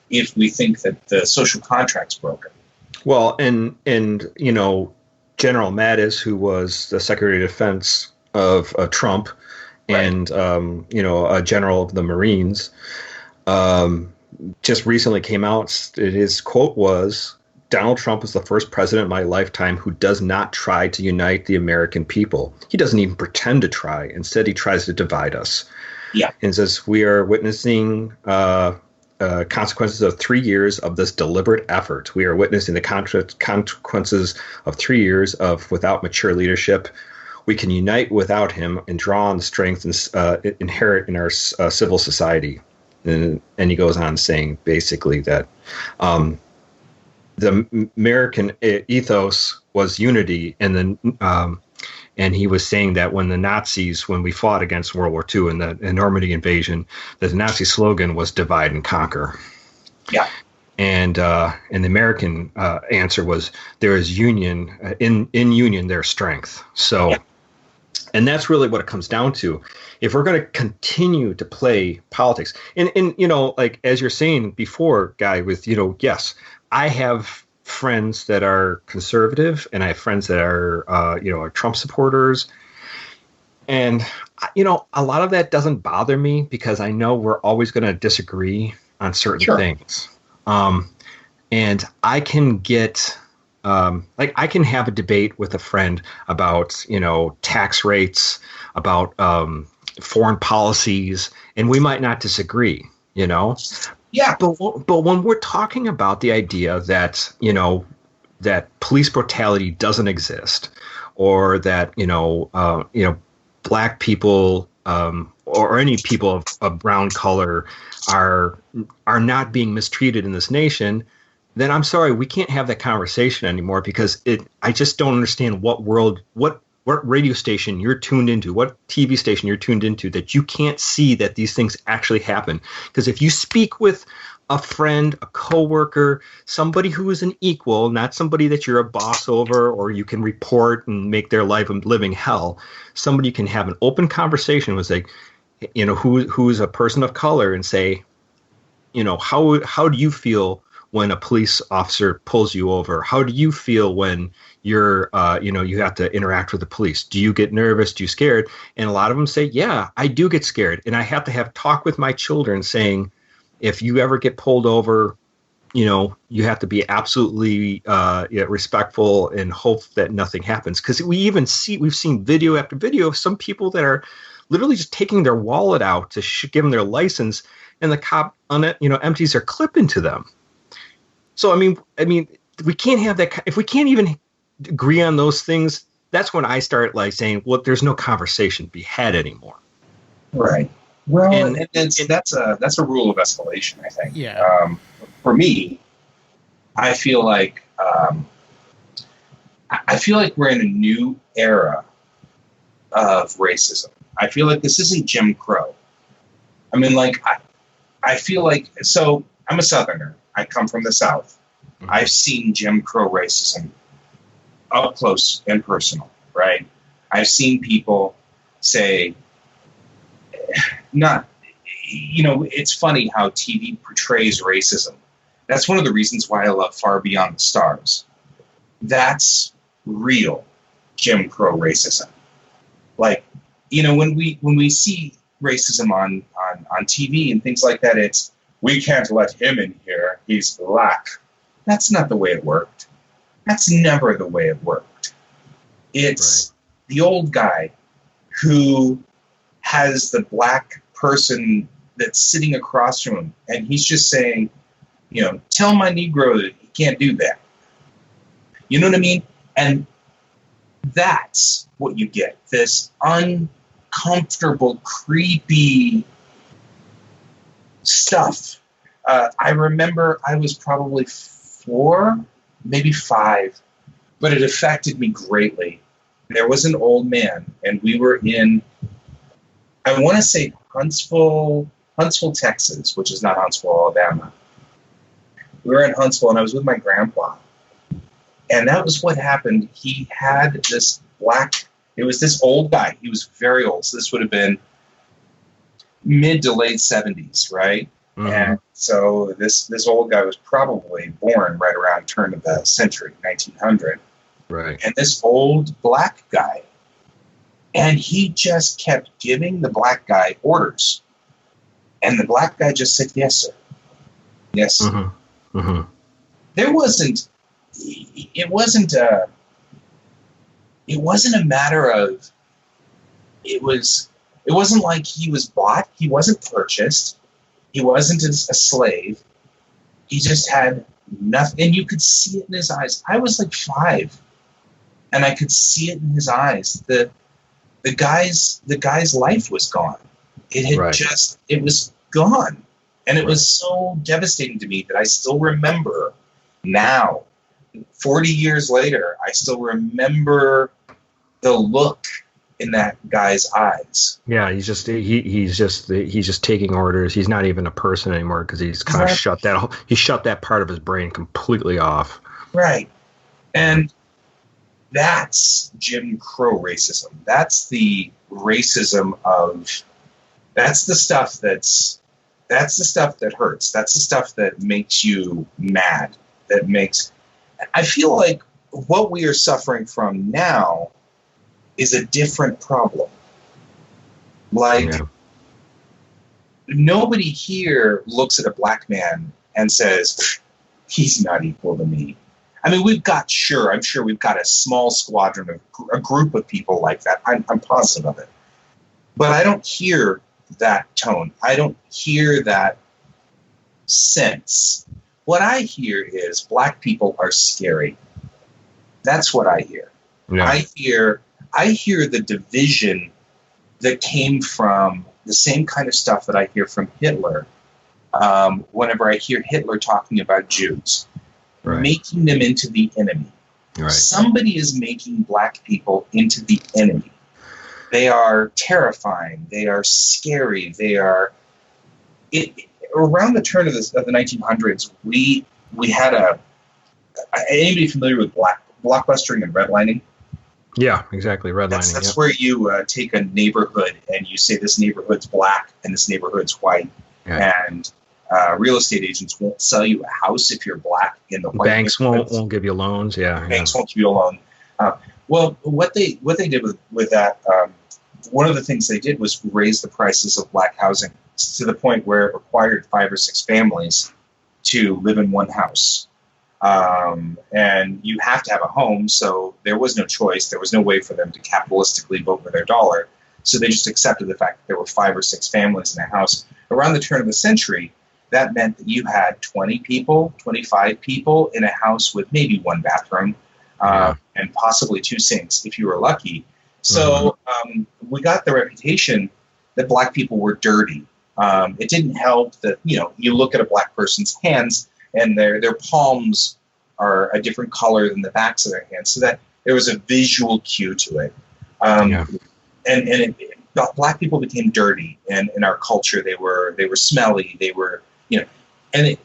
if we think that the social contract's broken. Well, and General Mattis, who was the Secretary of Defense of Trump, and a general of the Marines, just recently came out. His quote was, "Donald Trump is the first president in my lifetime who does not try to unite the American people. He doesn't even pretend to try. Instead, he tries to divide us." Yeah. And says we are witnessing consequences of 3 years of this deliberate effort. We are witnessing the consequences of 3 years of without mature leadership. We can unite without him and draw on the strength inherent in our civil society. And he goes on saying basically that the American ethos was unity, and then and he was saying that when we fought against World War II and the Normandy invasion, the Nazi slogan was "Divide and Conquer." Yeah. And the American answer was, "There is union in union. There's strength." So. Yeah. And that's really what it comes down to. If we're going to continue to play politics, and like as you're saying before, Guy, with, yes, I have friends that are conservative and I have friends that are, are Trump supporters. And, a lot of that doesn't bother me because I know we're always going to disagree on certain things. And I can get like I can have a debate with a friend about, tax rates, about foreign policies, and we might not disagree, Yeah. but when we're talking about the idea that, that police brutality doesn't exist, or that, black people, or any people of brown color are not being mistreated in this nation, then I'm sorry, we can't have that conversation anymore, because I just don't understand what radio station you're tuned into, what TV station you're tuned into, that you can't see that these things actually happen. Because if you speak with a friend, a coworker, somebody who is an equal, not somebody that you're a boss over or you can report and make their life a living hell, somebody you can have an open conversation with, like, who's a person of color, and say, how do you feel when a police officer pulls you over? How do you feel when you're, you have to interact with the police? Do you get nervous? Do you scared? And a lot of them say, yeah, I do get scared. And I have to have talk with my children saying, if you ever get pulled over, you have to be absolutely respectful and hope that nothing happens. Because we've seen video after video of some people that are literally just taking their wallet out to give them their license, and the cop on it, empties their clip into them. So, I mean, we can't have that. If we can't even agree on those things, that's when I start saying, well, there's no conversation to be had anymore. Right. Well, and that's a rule of escalation, I think. Yeah. For me, I feel like we're in a new era of racism. I feel like this isn't Jim Crow. I mean, I feel like, so I'm a Southerner. I come from the South. Mm-hmm. I've seen Jim Crow racism up close and personal, right? I've seen people say, it's funny how TV portrays racism. That's one of the reasons why I love Far Beyond the Stars. That's real Jim Crow racism. When we see racism on TV and things like that, it's, we can't let him in here, he's black. That's not the way it worked. That's never the way it worked. It's the old guy who has the black person that's sitting across from him, and he's just saying, tell my Negro that he can't do that. You know what I mean? And that's what you get, this uncomfortable, creepy stuff. I remember I was probably 4, maybe 5, but it affected me greatly. There was an old man, and we were in, I want to say Huntsville, Texas, which is not Huntsville, Alabama. We were in Huntsville, and I was with my grandpa. And that was what happened. He had this it was this old guy. He was very old. So this would have been mid to late 70s, right? Mm-hmm. And so this old guy was probably born right around turn of the century, 1900. Right. And this old black guy, and he just kept giving the black guy orders. And the black guy just said, yes, sir. Yes, sir. Mm-hmm. Mm-hmm. It wasn't a matter of, it wasn't like he was bought. He wasn't purchased. He wasn't a slave. He just had nothing. And you could see it in his eyes. I was 5, and I could see it in his eyes. The guy's life was gone. It had it was gone. And it was so devastating to me that I still remember now, 40 years later, I still remember the look in that guy's eyes. Yeah, he's just taking orders. He's not even a person anymore, because he's kind of shut that part of his brain completely off. Right. And that's Jim Crow racism. That's the racism that's the stuff that hurts. That's the stuff that makes you mad. I feel like what we are suffering from now is a different problem. Nobody here looks at a black man and says, he's not equal to me. I mean, I'm sure we've got a small squadron of a group of people like that. I'm positive of it. But I don't hear that tone. I don't hear that sense. What I hear is black people are scary. That's what I hear. Yeah. I hear the division that came from the same kind of stuff that I hear from Hitler. Whenever I hear Hitler talking about Jews, making them into the enemy. Right. Somebody is making black people into the enemy. They are terrifying. They are scary. They are. Around the turn of the 1900s, we had anybody familiar with blockbustering and redlining? Yeah, exactly. Redlining. That's where you take a neighborhood and you say this neighborhood's black and this neighborhood's white, and real estate agents won't sell you a house if you're black in the white. Banks won't give you loans. Yeah, banks won't give you a loan. Well, what they did with that, one of the things they did was raise the prices of black housing to the point where it required 5 or 6 families to live in one house. And you have to have a home, so there was no choice. There was no way for them to capitalistically vote with their dollar. So they just accepted the fact that there were 5 or 6 families in a house. Around the turn of the century, that meant that you had 20 people, 25 people in a house with maybe 1 bathroom and possibly 2 sinks if you were lucky. So we got the reputation that black people were dirty. It didn't help that, you look at a black person's hands and their palms are a different color than the backs of their hands, so that there was a visual cue to it. And black people became dirty, and in our culture they were smelly, they were, and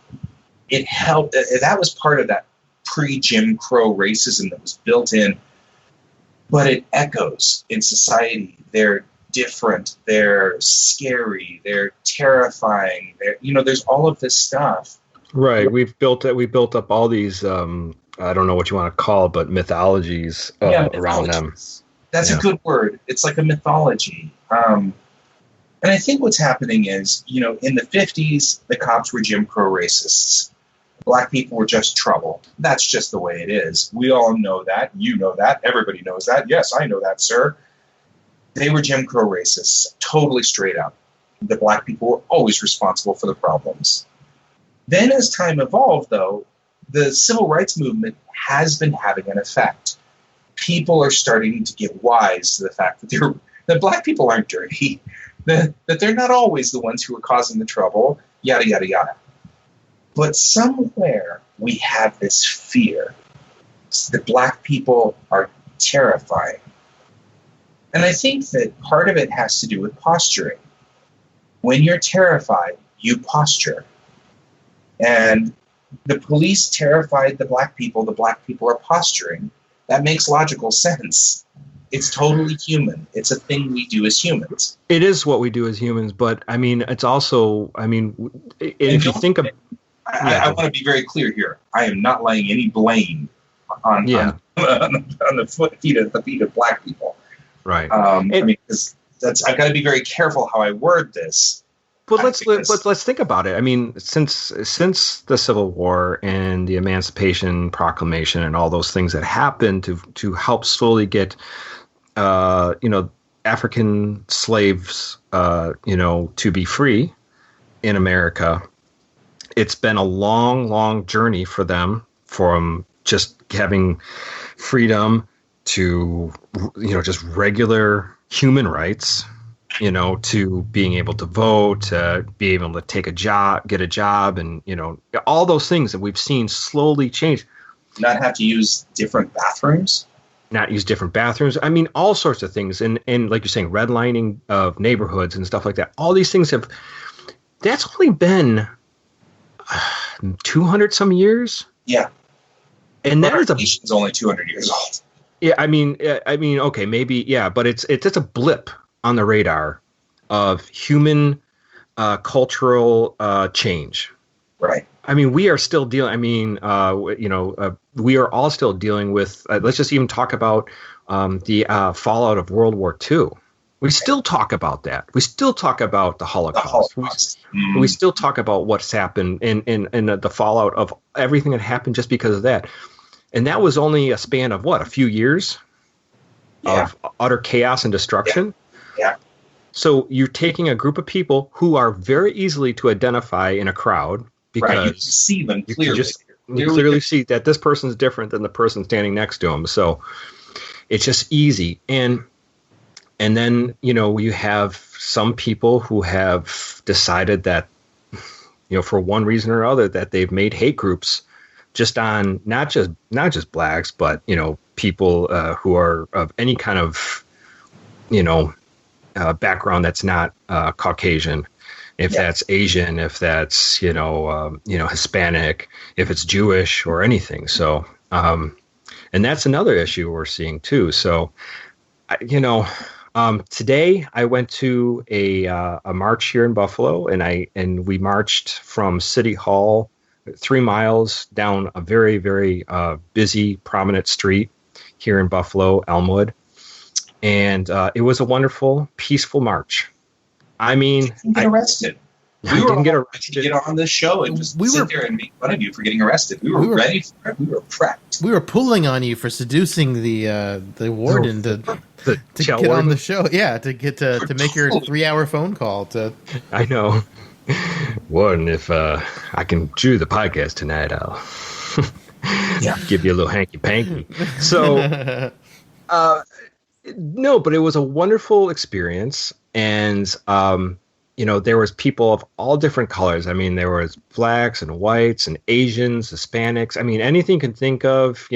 it helped. That was part of that pre-Jim Crow racism that was built in, but it echoes in society. They're different, they're scary, they're terrifying. There's all of this stuff. Right. We built up all these, I don't know what you want to call it, but mythologies around them. That's a good word. It's like a mythology. And I think what's happening is, in the 50s, the cops were Jim Crow racists. Black people were just trouble. That's just the way it is. We all know that. You know that. Everybody knows that. Yes, I know that, sir. They were Jim Crow racists, totally straight up. The black people were always responsible for the problems. Then as time evolved, though, the civil rights movement has been having an effect. People are starting to get wise to the fact that black people aren't dirty, that they're not always the ones who are causing the trouble, yada, yada, yada. But somewhere we have this fear that black people are terrifying. And I think that part of it has to do with posturing. When you're terrified, you posture. And the police terrified the black people are posturing. That makes logical sense. It's totally human. It's a thing we do as humans. It is what we do as humans, but I mean, it's also, if you think of... I want to be very clear here. I am not laying any blame on the feet of black people. Right. Because I've got to be very careful how I word this. But let's think about it. I mean, since the Civil War and the Emancipation Proclamation and all those things that happened to help slowly get, African slaves, to be free in America, it's been a long, long journey for them from just having freedom to, just regular human rights, to being able to vote, to be able to get a job, and, all those things that we've seen slowly change. Not have to use different bathrooms? Not use different bathrooms. I mean, all sorts of things. And like you're saying, redlining of neighborhoods and stuff like that. All these things that's only been 200 some years. Yeah. And that is nation's only 200 years old. Yeah, I mean, okay, maybe, yeah, but it's a blip on the radar of human cultural change. Right. I mean, we are still dealing. I mean, we are all still dealing with. Let's just even talk about the fallout of World War II. We still talk about that. We still talk about the Holocaust. We still talk about what's happened and the fallout of everything that happened just because of that. And that was only a span of what, a few years of utter chaos and destruction. Yeah. So you're taking a group of people who are very easily to identify in a crowd because you can see them clearly. You clearly see that this person's different than the person standing next to him. So it's just easy. And then, you have some people who have decided that, for one reason or other, that they've made hate groups just on not just blacks, but, people who are of any kind of, background that's not Caucasian. If that's Asian, if that's, Hispanic, if it's Jewish or anything. So, and that's another issue we're seeing too. So, today I went to a march here in Buffalo, and we marched from City Hall 3 miles down a very, very busy, prominent street here in Buffalo, Elmwood. And it was a wonderful, peaceful march. I mean, you didn't get arrested. We didn't get arrested. To get on this show and just sit there and make fun of you for getting arrested. We were ready for it. We were prepped. We were pulling on you for seducing the warden to get on the show. Yeah, to make your 3-hour phone call. I know. Warden, if I can do the podcast tonight, I'll give you a little hanky panky. So, no, but it was a wonderful experience, and there was people of all different colors. I mean, there was blacks and whites and Asians, Hispanics. I mean, anything you can think of.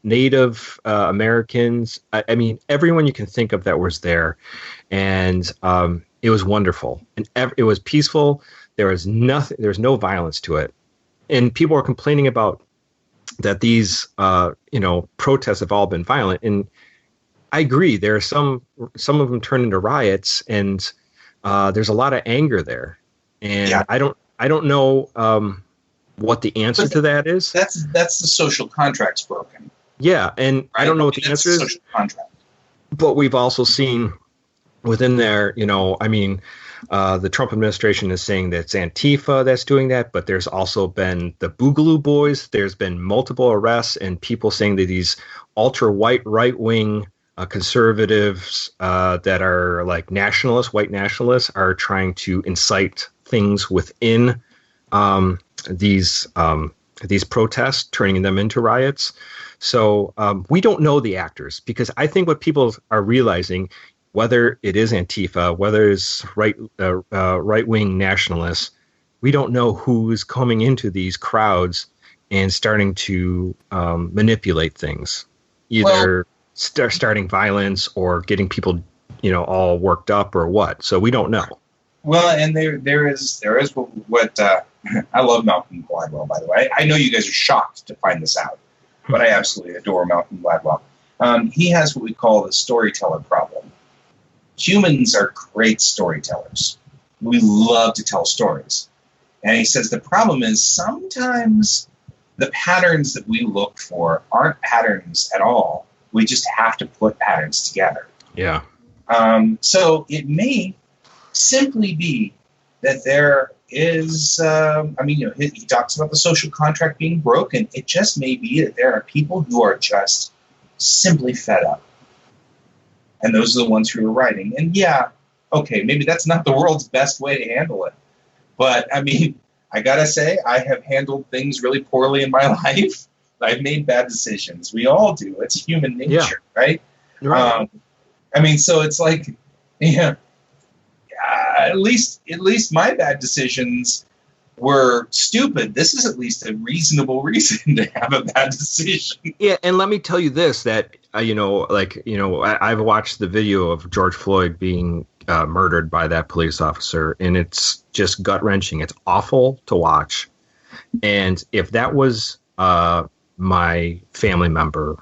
Native Americans. I mean, everyone you can think of that was there, and it was wonderful, and it was peaceful. There was nothing. There was no violence to it, and people were complaining about that these protests have all been violent, and I agree. There are some of them turn into riots, and there's a lot of anger there, and I don't know what the answer to that is. That's the social contract's broken. Yeah, and right? I don't know what the answer is. Social contract. But we've also seen within there, the Trump administration is saying that it's Antifa that's doing that, but there's also been the Boogaloo Boys. There's been multiple arrests and people saying that these ultra-white right-wing conservatives that are like white nationalists, are trying to incite things within these protests, turning them into riots. So we don't know the actors, because I think what people are realizing, whether it is Antifa, whether it's right-wing nationalists, we don't know who is coming into these crowds and starting to manipulate things, either starting violence or getting people, all worked up or what. So we don't know. Well, and there is what I love Malcolm Gladwell, by the way. I know you guys are shocked to find this out, but I absolutely adore Malcolm Gladwell. He has what we call the storyteller problem. Humans are great storytellers. We love to tell stories. And he says the problem is sometimes the patterns that we look for aren't patterns at all. We just have to put patterns together. Yeah. So it may simply be that there is, he talks about the social contract being broken. It just may be that there are people who are just simply fed up. And those are the ones who are writing. And maybe that's not the world's best way to handle it. But, I got to say, I have handled things really poorly in my life. I've made bad decisions. We all do. It's human nature, right? Right. So it's like, at least my bad decisions were stupid. This is at least a reasonable reason to have a bad decision. Yeah, and let me tell you this, that, I've watched the video of George Floyd being murdered by that police officer, and it's just gut-wrenching. It's awful to watch. And if that was my family member,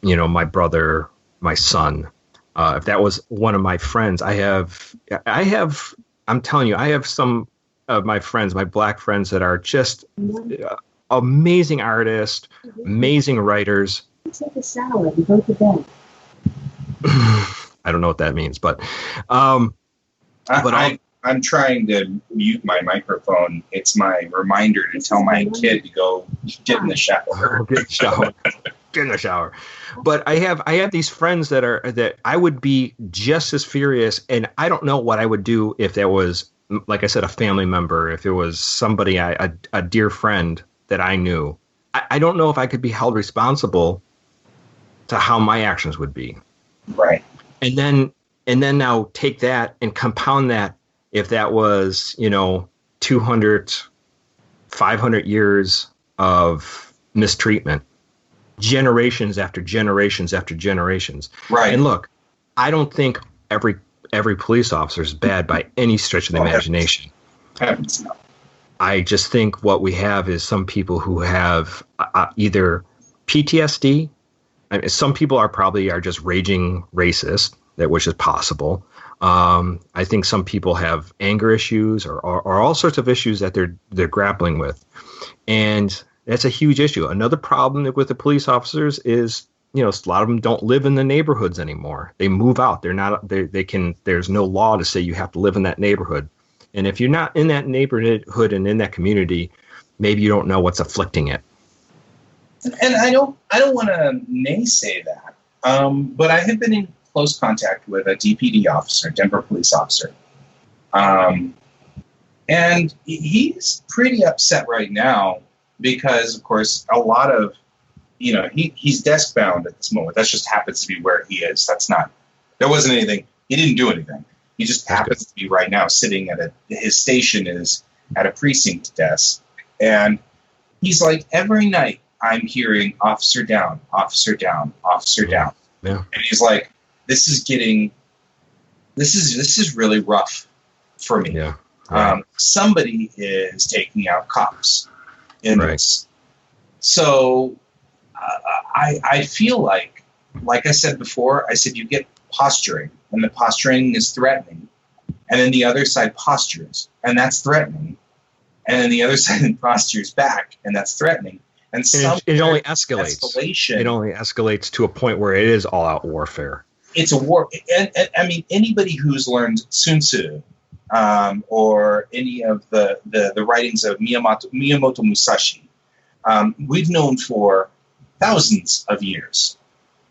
my brother, my son, if that was one of my friends, I'm telling you, I have some of my friends, my black friends, that are just amazing artists, amazing writers. Take a shower and go to bed. I don't know what that means, but I'm trying to mute my microphone. It's my reminder to tell my kid to go get in the shower. Get in the shower. Get in the shower. But I have these friends that I would be just as furious, and I don't know what I would do if there was, like I said, a family member, if it was somebody, a dear friend that I knew. I don't know if I could be held responsible to how my actions would be. Right. And then now take that and compound that if that was, 200, 500 years of mistreatment, generations after generations after generations. Right. And look, I don't think every police officer is bad by any stretch of the imagination. Heavens no. I just think what we have is some people who have either PTSD. I mean, some people are just raging racist, which is possible. I think some people have anger issues or all sorts of issues that they're grappling with, and that's a huge issue. Another problem with the police officers is, a lot of them don't live in the neighborhoods anymore. They move out. They're not. They can. There's no law to say you have to live in that neighborhood. And if you're not in that neighborhood and in that community, maybe you don't know what's afflicting it. And I don't want to naysay that, but I have been in close contact with a DPD officer, Denver police officer, and he's pretty upset right now because, of course, a lot of, he's desk bound at this moment. That just happens to be where he is. There wasn't anything. He didn't do anything. He just happens to be right now sitting his station is at a precinct desk. And he's like, every night I'm hearing officer down, officer down, officer down. Yeah. And he's like, this is really rough for me. Yeah. Somebody is taking out cops in this. So I feel like I said before, you get posturing, and the posturing is threatening, and then the other side postures, and that's threatening, and then the other side postures back, and that's threatening, and it only escalates. Escalation. It only escalates to a point where it is all-out warfare. It's a war, and I mean, anybody who's learned Sun Tzu, or any of the writings of Miyamoto Musashi, we've known for thousands of years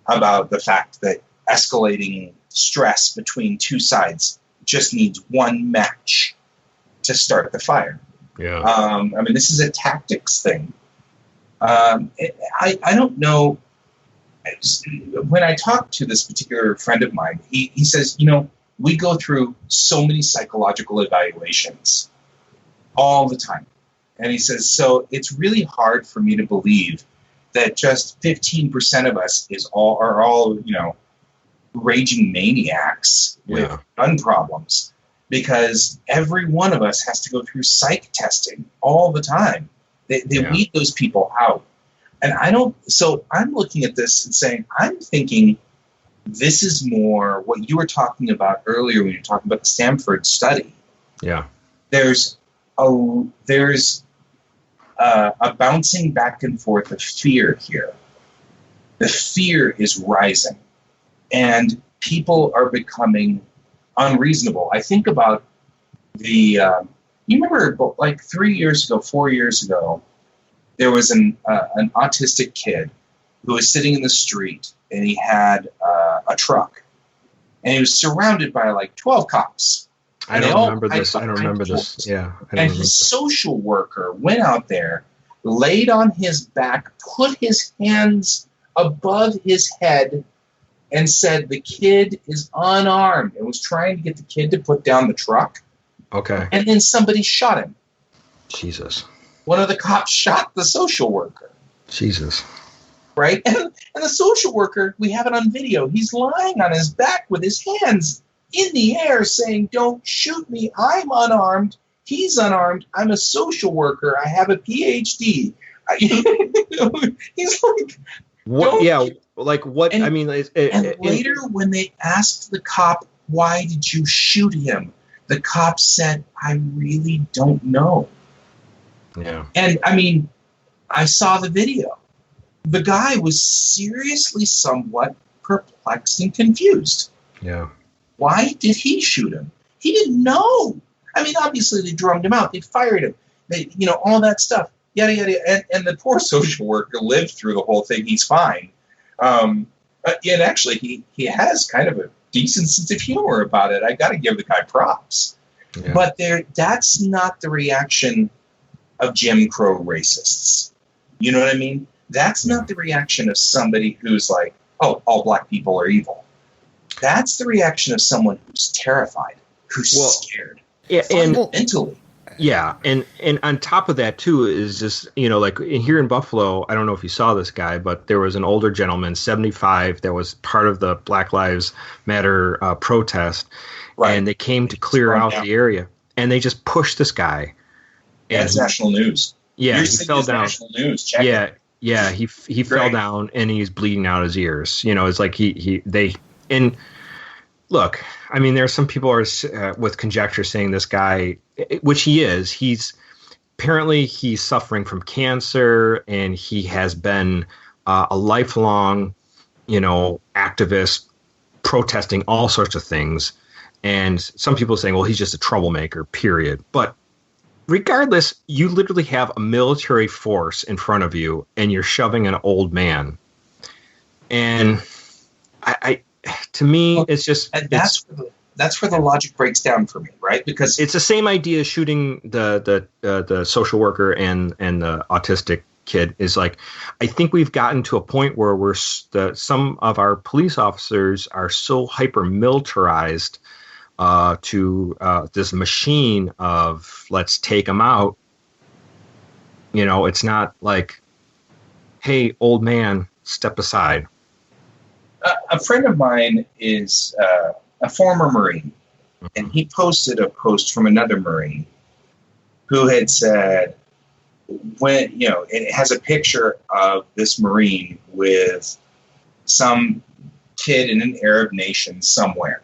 about the fact that escalating stress between two sides just needs one match to start the fire. Yeah. I mean, this is a tactics thing. I don't know. When I talk to this particular friend of mine, he says, we go through so many psychological evaluations all the time. And he says, so it's really hard for me to believe that just 15% of us are all raging maniacs with gun problems, because every one of us has to go through psych testing all the time. They weed those people out. And so I'm looking at this and saying, I'm thinking this is more what you were talking about earlier when you were talking about the Stanford study. Yeah. There's a bouncing back and forth of fear here. The fear is rising, and people are becoming unreasonable. I think about you remember, like 4 years ago, there was an autistic kid who was sitting in the street, and he had a truck, and he was surrounded by like 12 cops. I don't remember this. Yeah. And his social worker went out there, laid on his back, put his hands above his head, and said the kid is unarmed, and was trying to get the kid to put down the truck. Okay. And then somebody shot him. Jesus. One of the cops shot the social worker. Jesus. Right? And the social worker, we have it on video, he's lying on his back with his hands in the air saying, don't shoot me, I'm unarmed, he's unarmed, I'm a social worker, I have a PhD. He's like, what? Yeah, like what? And, I mean, later when they asked the cop, why did you shoot him? The cop said, I really don't know. Yeah. And I mean, I saw the video. The guy was seriously somewhat perplexed and confused. Yeah. Why did he shoot him? He didn't know. I mean, obviously they drummed him out. They fired him. They, all that stuff. Yada, yada. And the poor social worker lived through the whole thing. He's fine. And actually, he has kind of a decent sense of humor about it. I got to give the guy props. Yeah. But that's not the reaction of Jim Crow racists. You know what I mean? That's not the reaction of somebody who's like, oh, all black people are evil. That's the reaction of someone who's terrified, who's scared. Yeah, fundamentally. Yeah, and on top of that, too, is just, like here in Buffalo, I don't know if you saw this guy, but there was an older gentleman, 75, that was part of the Black Lives Matter protest, right. And they came to clear out the area, and they just pushed this guy. And it's national news. Yeah, he fell down. National news. Check it. Yeah, he fell down, and he's bleeding out his ears. It's like and look, I mean, there are some people are with conjecture saying this guy, which he is, he's suffering from cancer, and he has been a lifelong, activist protesting all sorts of things. And some people are saying, well, he's just a troublemaker, period. But regardless, you literally have a military force in front of you, and you're shoving an old man. And to me, it's just... And that's where the logic breaks down for me, right? Because it's the same idea as shooting the social worker and the autistic kid. Is like, I think we've gotten to a point where some of our police officers are so hyper militarized to this machine of let's take them out. It's not like, hey, old man, step aside. A friend of mine is a former Marine, and he posted a post from another Marine who had said, when, it has a picture of this Marine with some kid in an Arab nation somewhere.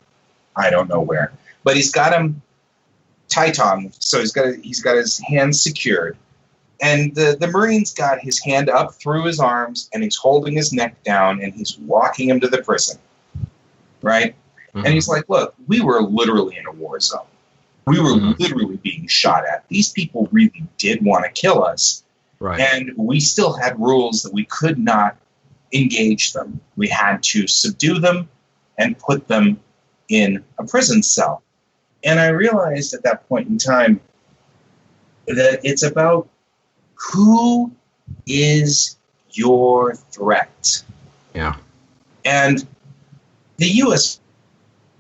I don't know where, but he's got him tight-on, so he's got his hands secured, and the Marine's got his hand up through his arms, and he's holding his neck down, and he's walking him to the prison, right? Mm-hmm. And he's like, look, we were literally in a war zone. We were literally being shot at. These people really did want to kill us, right? And we still had rules that we could not engage them. We had to subdue them and put them in a prison cell. And I realized at that point in time that it's about who is your threat. Yeah. And the U.S.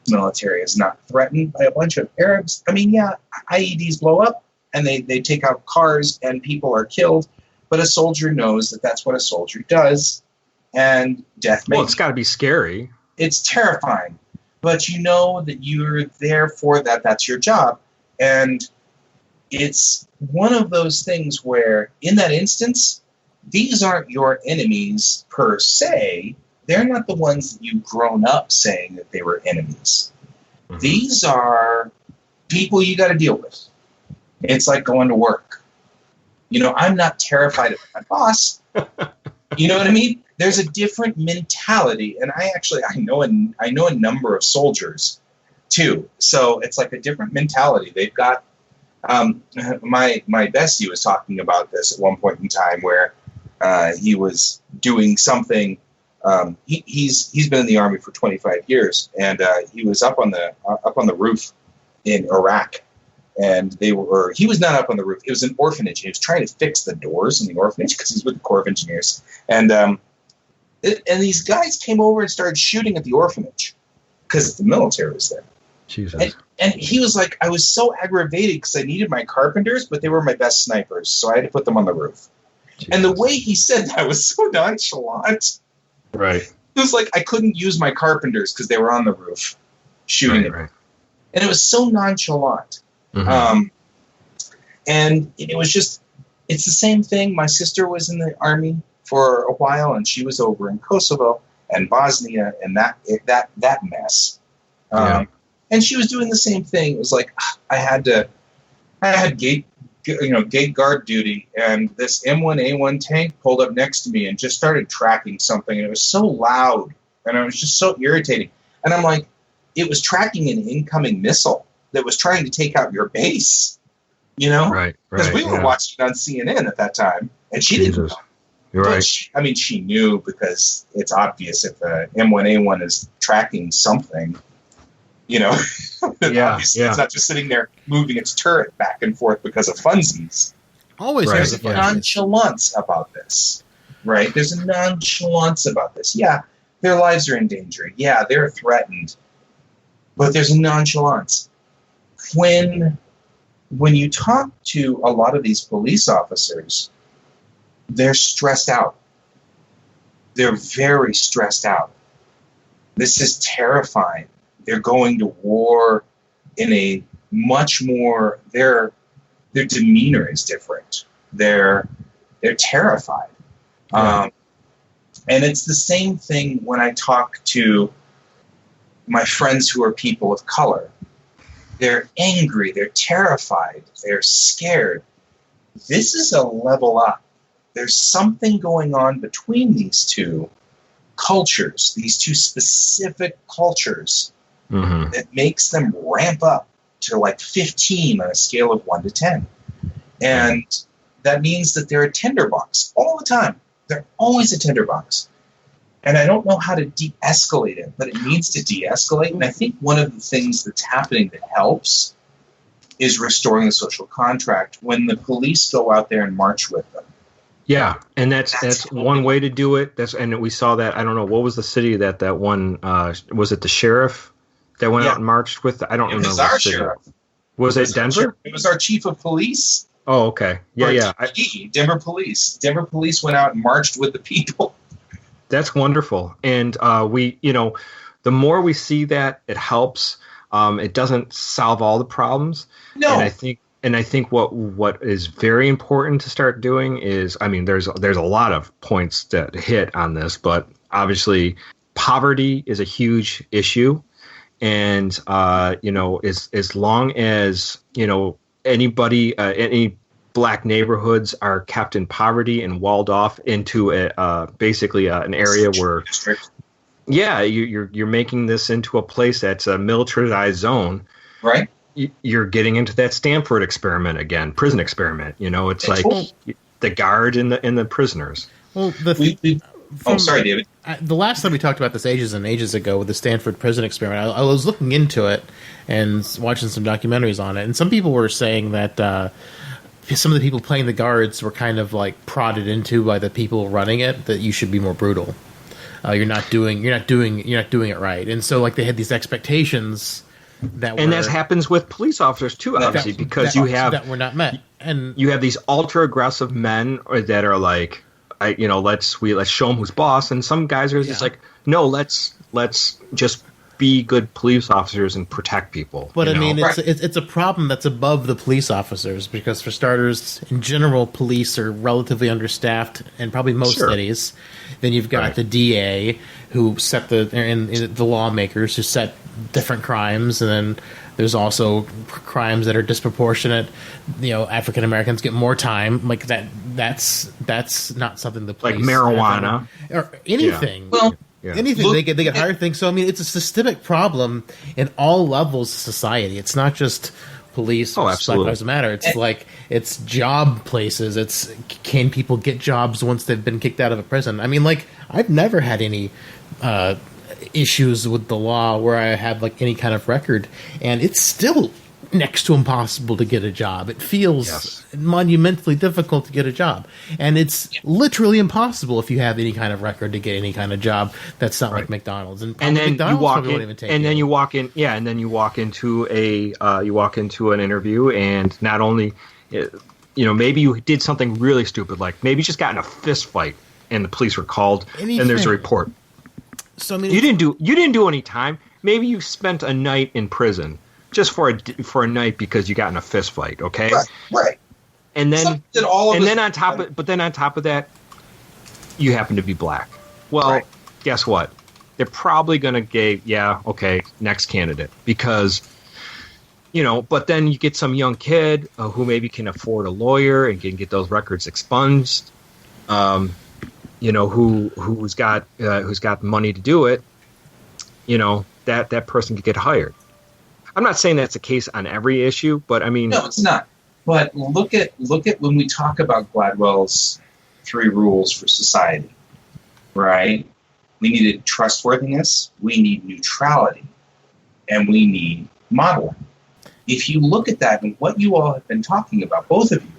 military is not threatened by a bunch of Arabs. I mean, yeah, IEDs blow up and they take out cars and people are killed, but a soldier knows that that's what a soldier does, and death may... Well, it's got to be scary. It's terrifying. But you know that you're there for that. That's your job. And it's one of those things where, in that instance, these aren't your enemies per se. They're not the ones that you've grown up saying that they were enemies. Mm-hmm. These are people you got to deal with. It's like going to work. I'm not terrified of my boss. You know what I mean? There's a different mentality, and I know a number of soldiers too. So it's like a different mentality. They've got my bestie was talking about this at one point in time where he was doing something. He's been in the Army for 25 years, and he was up on the roof in Iraq, and he was not up on the roof. It was an orphanage. He was trying to fix the doors in the orphanage because he's with the Corps of Engineers, and these guys came over and started shooting at the orphanage because the military was there. Jesus. And he was like, I was so aggravated because I needed my carpenters, but they were my best snipers, so I had to put them on the roof. Jesus. And the way he said that was so nonchalant. Right. It was like I couldn't use my carpenters because they were on the roof shooting right. And it was so nonchalant. Mm-hmm. And it was just, it's the same thing. My sister was in the Army for a while, and she was over in Kosovo and Bosnia and that mess. And she was doing the same thing. It was like I had gate guard duty, and this M1A1 tank pulled up next to me and just started tracking something, and it was so loud, and it was just so irritating. And I'm like, it was tracking an incoming missile. that was trying to take out your base. You know, Right. because we were watching on CNN at that time, and she didn't know. You're right. She knew because it's obvious if the M1A1 is tracking something, you know. Obviously it's not just sitting there moving its turret back and forth because of funsies. Always There's a nonchalance about this, right? There's a nonchalance about this. Yeah, their lives are in danger. Yeah, they're threatened. But there's a nonchalance. When you talk to a lot of these police officers, they're stressed out. They're very stressed out. This is terrifying. They're going to war in a much more, their demeanor is different. They're terrified. Yeah. And it's the same thing when I talk to my friends who are people of color. They're angry, they're terrified, they're scared. This is a level up. There's something going on between these two cultures, these two specific cultures, that makes them ramp up to like 15 on a scale of 1 to 10. And that means that they're a tinderbox all the time. They're always a tinderbox. And I don't know how to de-escalate it, but it needs to de-escalate. And I think one of the things that's happening that helps is restoring the social contract when the police go out there and march with them. Yeah, and that's one way to do it. And we saw that. I don't know, what was the city that one was it the sheriff that went out and marched with? I don't remember. It was our sheriff. Was it Denver? It was our chief of police. Oh, okay. Yeah. Denver police. Denver police went out and marched with the people. That's wonderful. And we, the more we see that, it helps. It doesn't solve all the problems. No. And I think what is very important to start doing is, there's a lot of points that hit on this, but obviously poverty is a huge issue. And, as long as, anybody, any black neighborhoods are kept in poverty and walled off into basically an area where, you're making this into a place that's a militarized zone, right? You're getting into that Stanford experiment again, prison experiment. It's like the guard and the prisoners. Well, sorry, David. The last time we talked about this ages and ages ago with the Stanford prison experiment, I was looking into it and watching some documentaries on it, and some people were saying that some of the people playing the guards were kind of like prodded into by the people running it that you should be more brutal. You're not doing it right, and so like they had these expectations that happens with police officers too, obviously, because you have that were not met, and you have these ultra aggressive men that are like, let's show them who's boss, and some guys are just like, no, let's just be good police officers and protect people. But it's a problem that's above the police officers, because for starters, in general, police are relatively understaffed in probably most cities. Then you've got the DA who set the lawmakers who set different crimes, and then there's also crimes that are disproportionate. African Americans get more time. Like that's not something the police, like marijuana or anything. Yeah. Well. Yeah. Anything they get higher things. So it's a systemic problem in all levels of society. It's not just police or Black Lives Matter. It's like it's job places. It's can people get jobs once they've been kicked out of a prison? I've never had any issues with the law where I have like any kind of record, and it's still next to impossible to get a job. It feels monumentally difficult to get a job, and it's literally impossible if you have any kind of record to get any kind of job that's not like McDonald's. And then McDonald's you walk won't in, even take and then you. you walk in, and then you walk into an interview, and not only, maybe you did something really stupid, like maybe you just got in a fist fight, and the police were called, and there's a report. So you didn't do any time. Maybe you spent a night in prison. Just for a night because you got in a fist fight, okay? Right. And then on top of that, you happen to be black. Well, guess what? They're probably going to next candidate, because but then you get some young kid who maybe can afford a lawyer and can get those records expunged. Who's got money to do it. That person could get hired. I'm not saying that's the case on every issue, but I mean, No, it's not. But look at when we talk about Gladwell's 3 rules for society, right? We needed trustworthiness, we need neutrality, and we need modeling. If you look at that and what you all have been talking about, both of you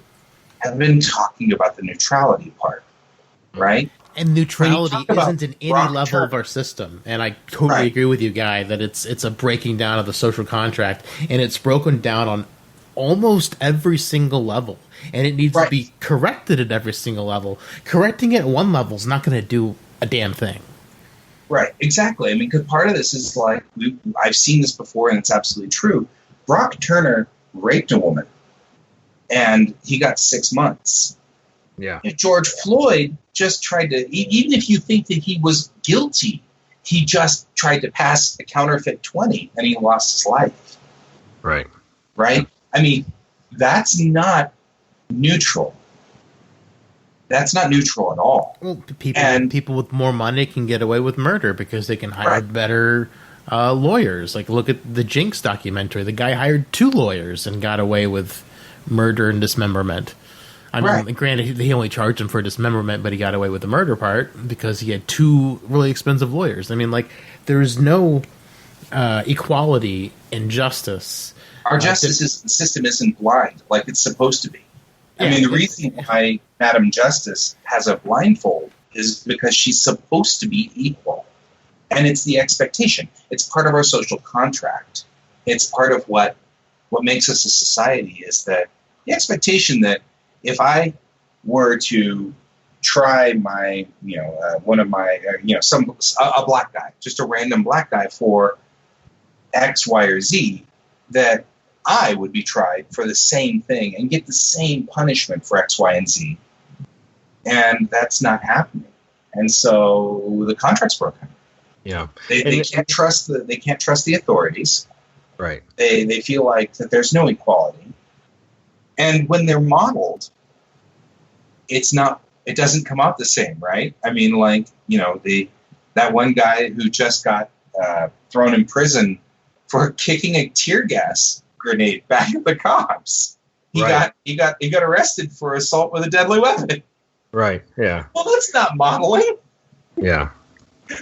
have been talking about the neutrality part, right? And neutrality isn't in any Rock level of Turner. our system. And I totally agree with you, Guy, that it's a breaking down of the social contract, and it's broken down on almost every single level. And it needs to be corrected at every single level. Correcting it at one level is not going to do a damn thing. Right, exactly. I mean, because part of this is like, I've seen this before, and it's absolutely true. Brock Turner raped a woman, and he got 6 months. yeah, George Floyd just tried to, even if you think that he was guilty, he just tried to pass a counterfeit 20, and he lost his life. right. Right? I mean, that's not neutral. That's not neutral at all. Well, people with more money can get away with murder because they can hire Right. better lawyers. Like, look at the Jinx documentary. The guy hired 2 lawyers and got away with murder and dismemberment. I mean, Right. granted, he only charged him for dismemberment, but he got away with the murder part because he had 2 really expensive lawyers. I mean, like, there's no equality in justice. Our justice system isn't blind like it's supposed to be. I mean, the reason why Madam Justice has a blindfold is because she's supposed to be equal. And it's the expectation. It's part of our social contract. It's part of what makes us a society, is that the expectation that if I were to try my, one of my, a black guy, just a random black guy for X, Y, or Z, that I would be tried for the same thing and get the same punishment for X, Y, and Z. And that's not happening. And so the contract's broken. Yeah, They can't trust the authorities. right. They feel like that there's no equality. And when they're modeled, it doesn't come out the same, right? I mean, like, that one guy who just got thrown in prison for kicking a tear gas grenade back at the cops. He got arrested for assault with a deadly weapon. Right. Yeah. Well, that's not modeling. Yeah.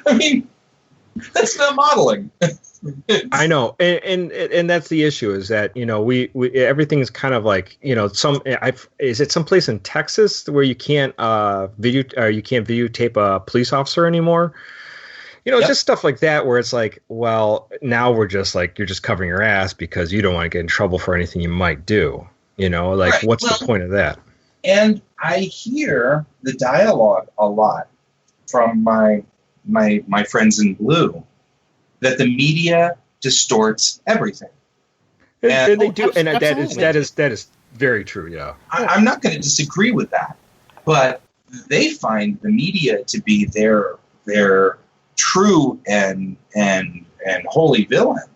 I mean, that's not modeling. I know, and that's the issue, is that we everything's kind of like is it someplace in Texas where you can't videotape a police officer anymore? Yep. Just stuff like that, where it's like, well, now we're just like, you're just covering your ass because you don't want to get in trouble for anything you might do. Like, what's the point of that? And I hear the dialogue a lot from my friends in blue, that the media distorts everything. And they do, and absolutely. that is very true. Yeah, I'm not going to disagree with that, but they find the media to be their true and holy villain,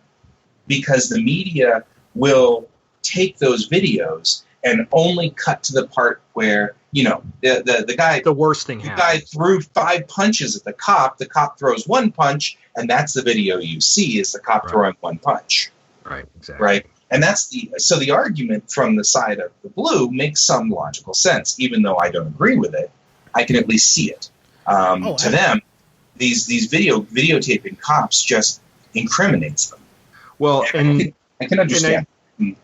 because the media will take those videos and only cut to the part where the guy, the worst thing the happened. guy threw 5 punches at the cop throws 1 punch, and that's the video you see, is the cop throwing 1 punch. Right, exactly. Right, and that's the argument from the side of the blue makes some logical sense, even though I don't agree with it. I can at least see it. To them, these videotaping cops just incriminates them. Well, and I can understand.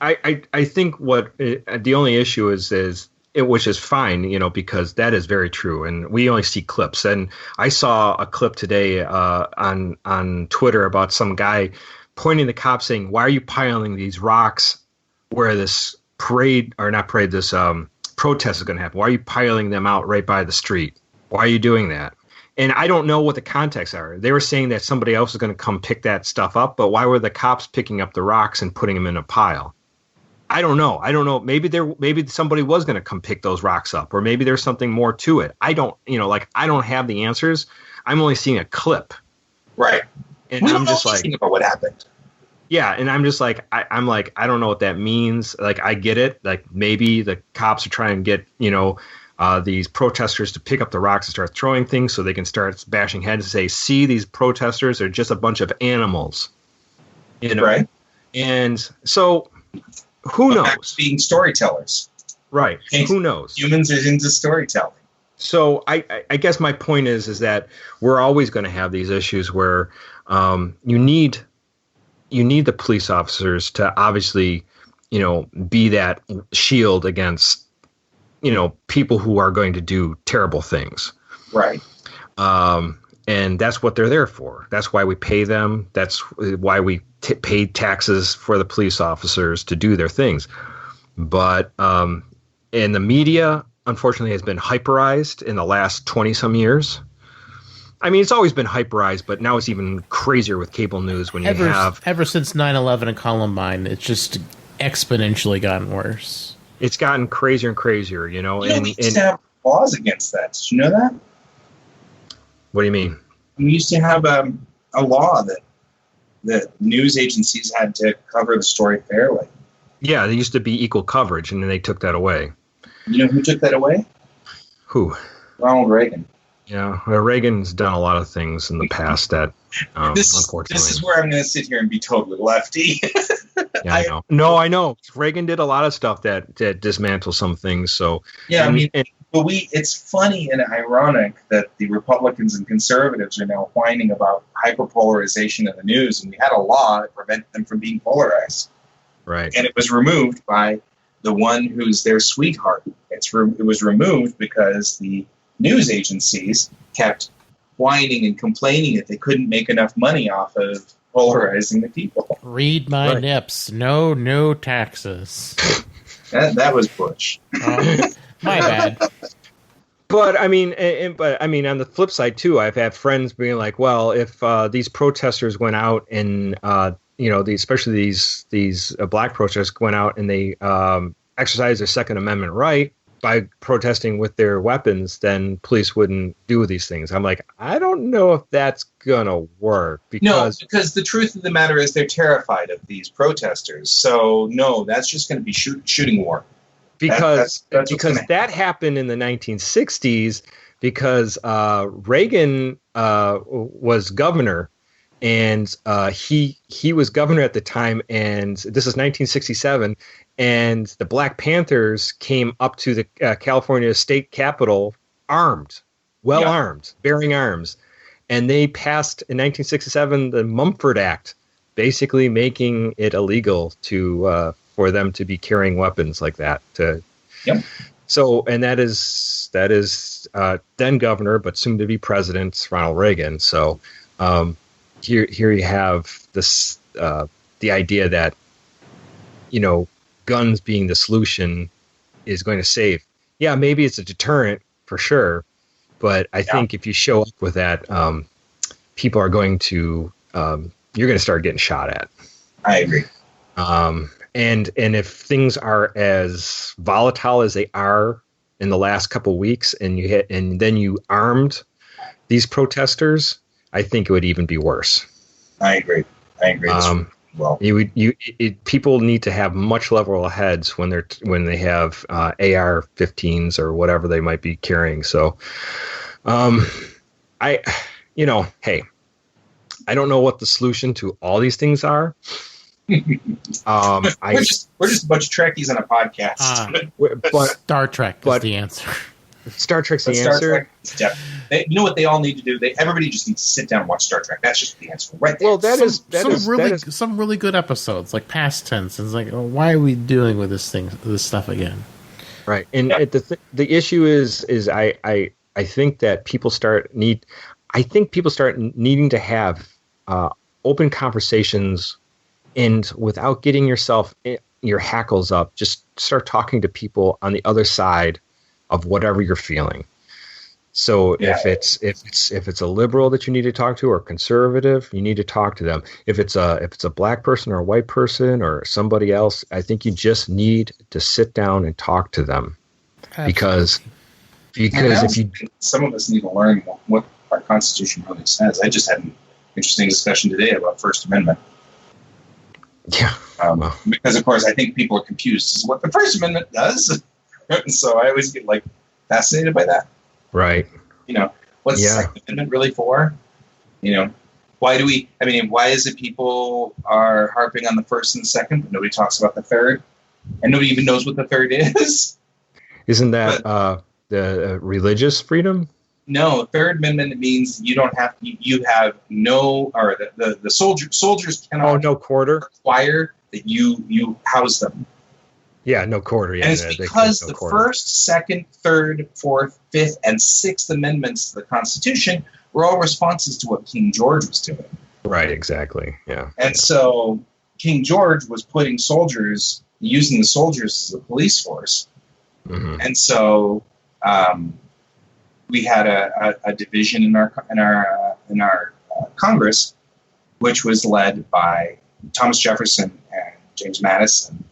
I think what the only issue is which is fine, because that is very true, and we only see clips. And I saw a clip today on Twitter about some guy pointing the cops, saying, "Why are you piling these rocks where this protest is going to happen? Why are you piling them out right by the street? Why are you doing that?" And I don't know what the context are. They were saying that somebody else is going to come pick that stuff up, but why were the cops picking up the rocks and putting them in a pile? I don't know. Maybe somebody was going to come pick those rocks up, or maybe there's something more to it. I don't have the answers. I'm only seeing a clip. Right. And we I'm don't just know like, anything about what happened. yeah. And I'm just like, I'm like, I don't know what that means. Like, I get it. Like, maybe the cops are trying to get, these protesters to pick up the rocks and start throwing things so they can start bashing heads and say, see, these protesters are just a bunch of animals. Right. And so, who knows? Being storytellers. Right. Who knows? Humans are into storytelling. So I guess my point is that we're always going to have these issues where you need the police officers to obviously, be that shield against, people who are going to do terrible things. Right. And that's what they're there for. That's why we pay them. That's why we pay taxes for the police officers to do their things. But in the media, unfortunately, has been hyperized in the last 20-some years. I mean, it's always been hyperized, but now it's even crazier with cable news when ever since 9/11 and Columbine, it's just exponentially gotten worse. It's gotten crazier and crazier, we used to have laws against that. Did you know that? What do you mean? We used to have a law that news agencies had to cover the story fairly. Yeah, there used to be equal coverage, and then they took that away. You know who took that away? Who? Ronald Reagan. Yeah, well, Reagan's done a lot of things in the past that, unfortunately. This is where I'm going to sit here and be totally lefty. Yeah, I know. No, I know. Reagan did a lot of stuff that dismantled some things. So yeah, but it's funny and ironic that the Republicans and conservatives are now whining about hyperpolarization of the news, and we had a law that prevented them from being polarized. Right. And it was removed by the one who's their sweetheart. It was removed because the news agencies kept whining and complaining that they couldn't make enough money off of polarizing the people. Read my nips. No taxes. That was Bush. My bad. But I mean, on the flip side too, I've had friends being like, "Well, if these protesters went out and especially these black protesters went out and they exercised their Second Amendment right by protesting with their weapons, then police wouldn't do these things." I'm like, I don't know if that's gonna work because the truth of the matter is they're terrified of these protesters. So no, that's just going to be shooting war. Because that happened in the 1960s because Reagan was governor, and he was governor at the time, and this is 1967, and the Black Panthers came up to the California state capitol armed, armed, bearing arms, and they passed in 1967 the Mumford Act, basically making it illegal to for them to be carrying weapons like that. So, and that is then governor, but soon to be president, Ronald Reagan. So here you have this the idea that guns being the solution is going to save. Yeah, maybe it's a deterrent for sure, but I think if you show up with that, people are going to you're going to start getting shot at. I agree. And if things are as volatile as they are in the last couple of weeks, and then you armed these protesters, I think it would even be worse. I agree. People need to have much level heads when they have AR-15s or whatever they might be carrying. So, hey, I don't know what the solution to all these things are. We're just a bunch of Trekkies on a podcast. But Star Trek is the answer. Star Trek's the answer. You know what they all need to do? Everybody just needs to sit down and watch Star Trek. That's just the answer, right there. Well, some really good episodes, like Past Tense. It's like, why are we dealing with this stuff again? Right, and the issue is I think that people start needing to have open conversations, and without getting your hackles up, just start talking to people on the other side of whatever you're feeling. So if it's a liberal that you need to talk to, or a conservative, you need to talk to them. If it's a black person or a white person or somebody else, I think you just need to sit down and talk to them. Because some of us need to learn what our Constitution really says. I just had an interesting discussion today about First Amendment. Yeah. Because, of course, I think people are confused as to what the First Amendment does. So I always get fascinated by that. Right. What's the Second Amendment really for? Why do we? I mean, why is it people are harping on the first and the second, but nobody talks about the third, and nobody even knows what the third is? Isn't that the religious freedom? No, Third Amendment means you don't have you have no, or the soldiers cannot no quarter require that you house them. Yeah, no quarter. Yeah, and it's because the quarter. First, Second, Third, Fourth, Fifth, and Sixth Amendments to the Constitution were all responses to what King George was doing. Right, exactly. Yeah. And so King George was putting soldiers, using the soldiers as a police force. Mm-hmm. And so we had a division in our Congress, which was led by Thomas Jefferson and James Madison,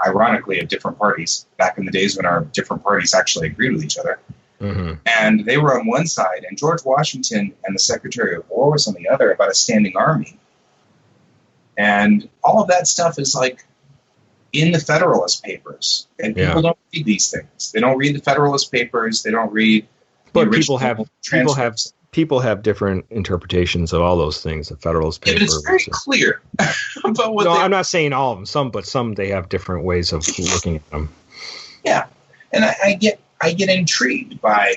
ironically of different parties, back in the days when our different parties actually agreed with each other. Mm-hmm. And they were on one side, and George Washington and the Secretary of War was on the other, about a standing army. And all of that stuff is like in the Federalist Papers, and people don't read these things. They don't read the Federalist Papers. They don't read. But people have different interpretations of all those things. The Federalist Papers. Yeah, but it's very clear about what. No, I'm not saying all of them. Some they have different ways of looking at them. Yeah, and I get intrigued by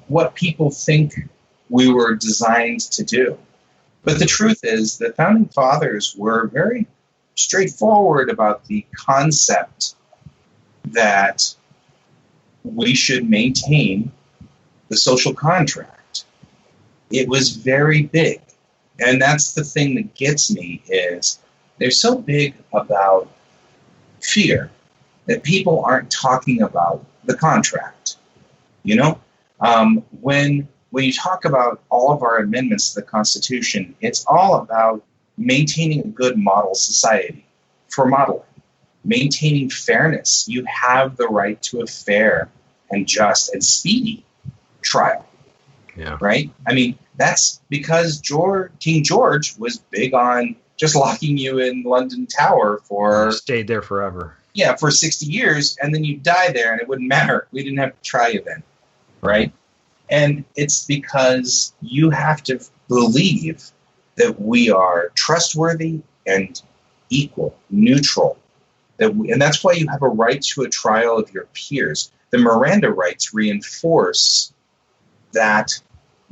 what people think we were designed to do. But the truth is, the Founding Fathers were very straightforward about the concept that we should maintain the social contract. It was very big. And that's the thing that gets me, is they're so big about fear that people aren't talking about the contract. You know, when you talk about all of our amendments to the Constitution, it's all about maintaining a good model society for modeling, maintaining fairness. You have the right to a fair and just and speedy trial. Yeah. Right? I mean, that's because King George was big on just locking you in London Tower for... Stayed there forever. Yeah, for 60 years, and then you die there, and it wouldn't matter. We didn't have to try you then. Right? And it's because you have to believe that we are trustworthy and equal, neutral. And that's why you have a right to a trial of your peers. The Miranda rights reinforce that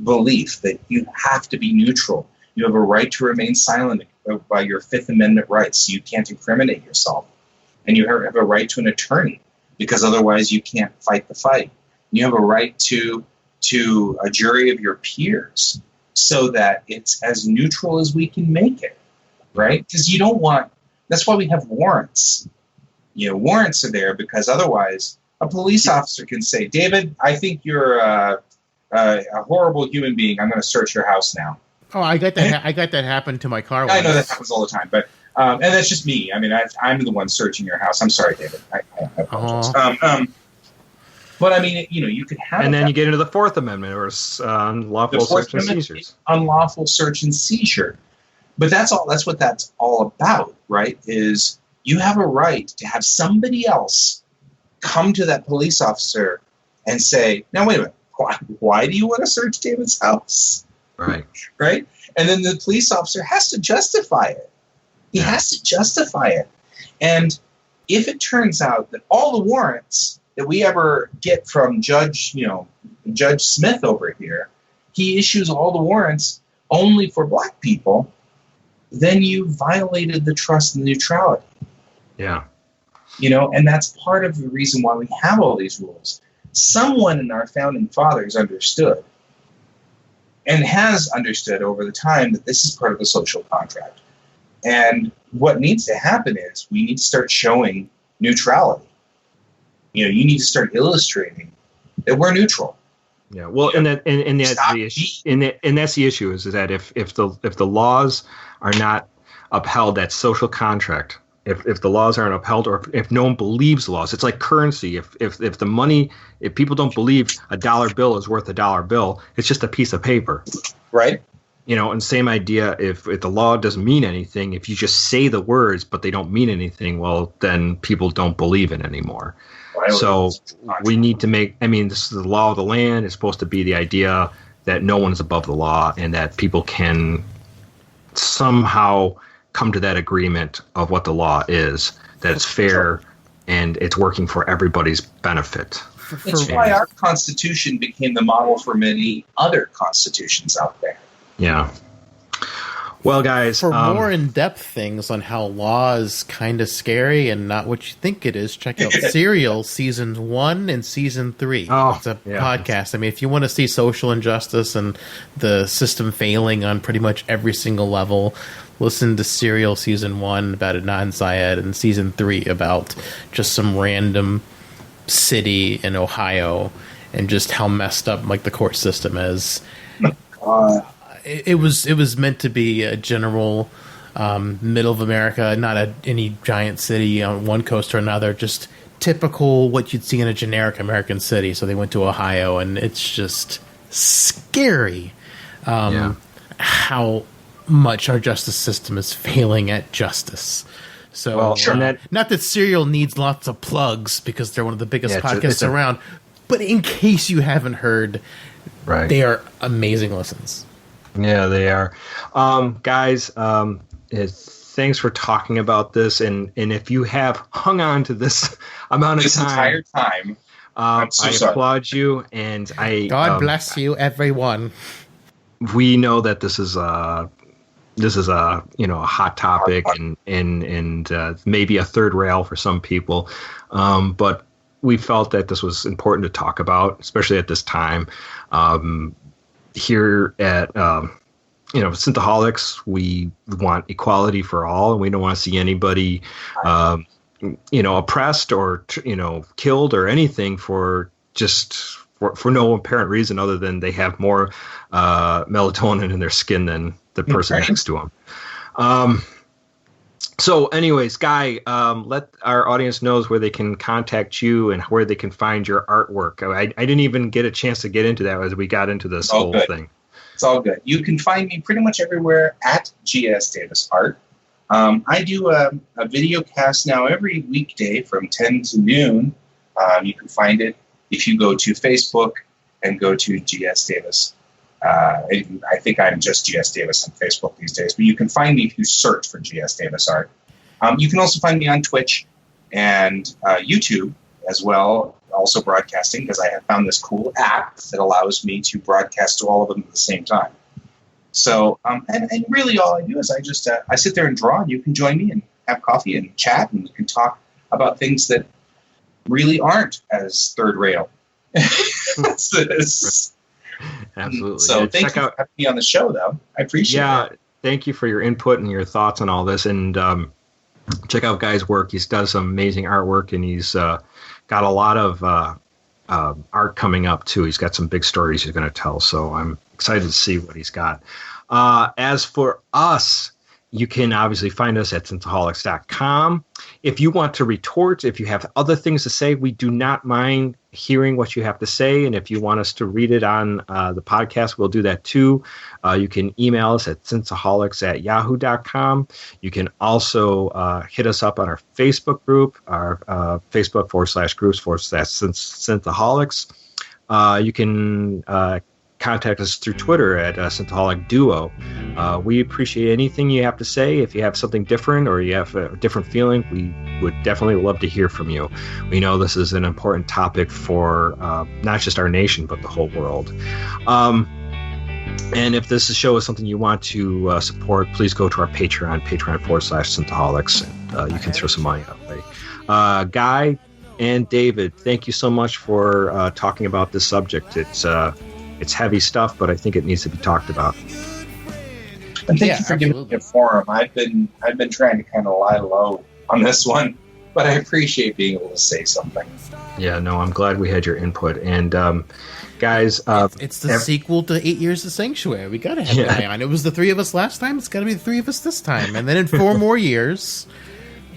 belief that you have to be neutral. You have a right to remain silent by your Fifth Amendment rights, so you can't incriminate yourself. And you have a right to an attorney, because otherwise you can't fight the fight. You have a right to a jury of your peers, so that it's as neutral as we can make it, right? Because you don't want... That's why we have warrants. You know, warrants are there because otherwise a police officer can say, David, I think you're a horrible human being. I'm going to search your house now. Oh, I got that. I got that happen to my car once. I know that happens all the time, but and that's just me. I mean, I'm the one searching your house. I'm sorry, David. I apologize. But I mean, you know, you could have... And then you get into the Fourth Amendment, or unlawful search and seizures. Unlawful search and seizure. But that's what that's all about, right? Is you have a right to have somebody else come to that police officer and say, now, wait a minute, why do you want to search David's house? Right. Right? And then the police officer has to justify it. He has to justify it. And if it turns out that all the warrants that we ever get from Judge Smith over here, he issues all the warrants only for black people, then you violated the trust and neutrality. Yeah. You know, and that's part of the reason why we have all these rules. Someone in our founding fathers understood, and has understood over the time, that this is part of the social contract. And what needs to happen is we need to start showing neutrality. You know, you need to start illustrating that we're neutral. Yeah, well, and that's the issue. And that's the issue, is that if the laws are not upheld, that social contract. If the laws aren't upheld, or if no one believes laws, it's like currency. If the money, if people don't believe a dollar bill is worth a dollar bill, it's just a piece of paper, right? You know, and same idea. If the law doesn't mean anything, if you just say the words but they don't mean anything, well, then people don't believe it anymore. So we need to make, I mean, this is the law of the land. It's supposed to be the idea that no one's above the law and that people can somehow come to that agreement of what the law is, that it's fair and it's working for everybody's benefit. It's why our Constitution became the model for many other constitutions out there. Yeah. Well, guys, for more in-depth things on how law is kind of scary and not what you think it is, check out Serial Season 1 and Season 3. Oh, it's a podcast. I mean, if you want to see social injustice and the system failing on pretty much every single level, listen to Serial Season 1 about Adnan Syed and Season 3 about just some random city in Ohio and just how messed up like the court system is. It was meant to be a general middle of America, not any giant city on one coast or another, just typical what you'd see in a generic American city. So they went to Ohio, and it's just scary how much our justice system is failing at justice. So, not that Serial needs lots of plugs because they're one of the biggest podcasts around, but in case you haven't heard, they are amazing listens. Yeah, they are. Guys, thanks for talking about this. And if you have hung on to this amount of time, entire time, I applaud you. And God bless you, everyone. We know that this is a hot topic and maybe a third rail for some people. But we felt that this was important to talk about, especially at this time. Here at Synthaholics, we want equality for all, and we don't want to see anybody oppressed or killed or anything for no apparent reason other than they have more melatonin in their skin than the person next to them. So anyways, Guy, let our audience knows where they can contact you and where they can find your artwork. I didn't even get a chance to get into that as we got into this whole thing. It's all good. You can find me pretty much everywhere at GS Davis Art. I do a video cast now every weekday from 10 to noon. You can find it if you go to Facebook and go to GS Davis. I think I'm just GS Davis on Facebook these days, but you can find me if you search for GS Davis Art. You can also find me on Twitch and YouTube as well, also broadcasting, because I have found this cool app that allows me to broadcast to all of them at the same time. So, and really all I do is I sit there and draw, and you can join me and have coffee and chat, and we can talk about things that really aren't as third rail. Absolutely. So thank you for having me on the show, though. I appreciate it. Yeah, thank you for your input and your thoughts on all this. And check out Guy's work. He's done some amazing artwork, and he's got a lot of art coming up, too. He's got some big stories he's going to tell, so I'm excited to see what he's got. As for us, you can obviously find us at synthaholics.com. If you want to retort, if you have other things to say, we do not mind hearing what you have to say. And if you want us to read it on the podcast, we'll do that too. You can email us at synthaholics@yahoo.com. You can also hit us up on our Facebook group, our Facebook.com/groups/synthaholics. You can contact us through Twitter at Synthaholic Duo. We appreciate anything you have to say. If you have something different or you have a different feeling, we would definitely love to hear from you. We know this is an important topic for not just our nation, but the whole world. And if this show is something you want to support, please go to our Patreon.com/Synthaholics, and you can throw some money that way. Guy and David, thank you so much for talking about this subject. It's heavy stuff, but I think it needs to be talked about. And thank you for giving me a forum. I've been trying to kind of lie low on this one, but I appreciate being able to say something. Yeah, no, I'm glad we had your input. And guys, it's the sequel to 8 Years of Sanctuary. We got to have an eye on. It was the three of us last time. It's got to be the three of us this time, and then in 4 more years,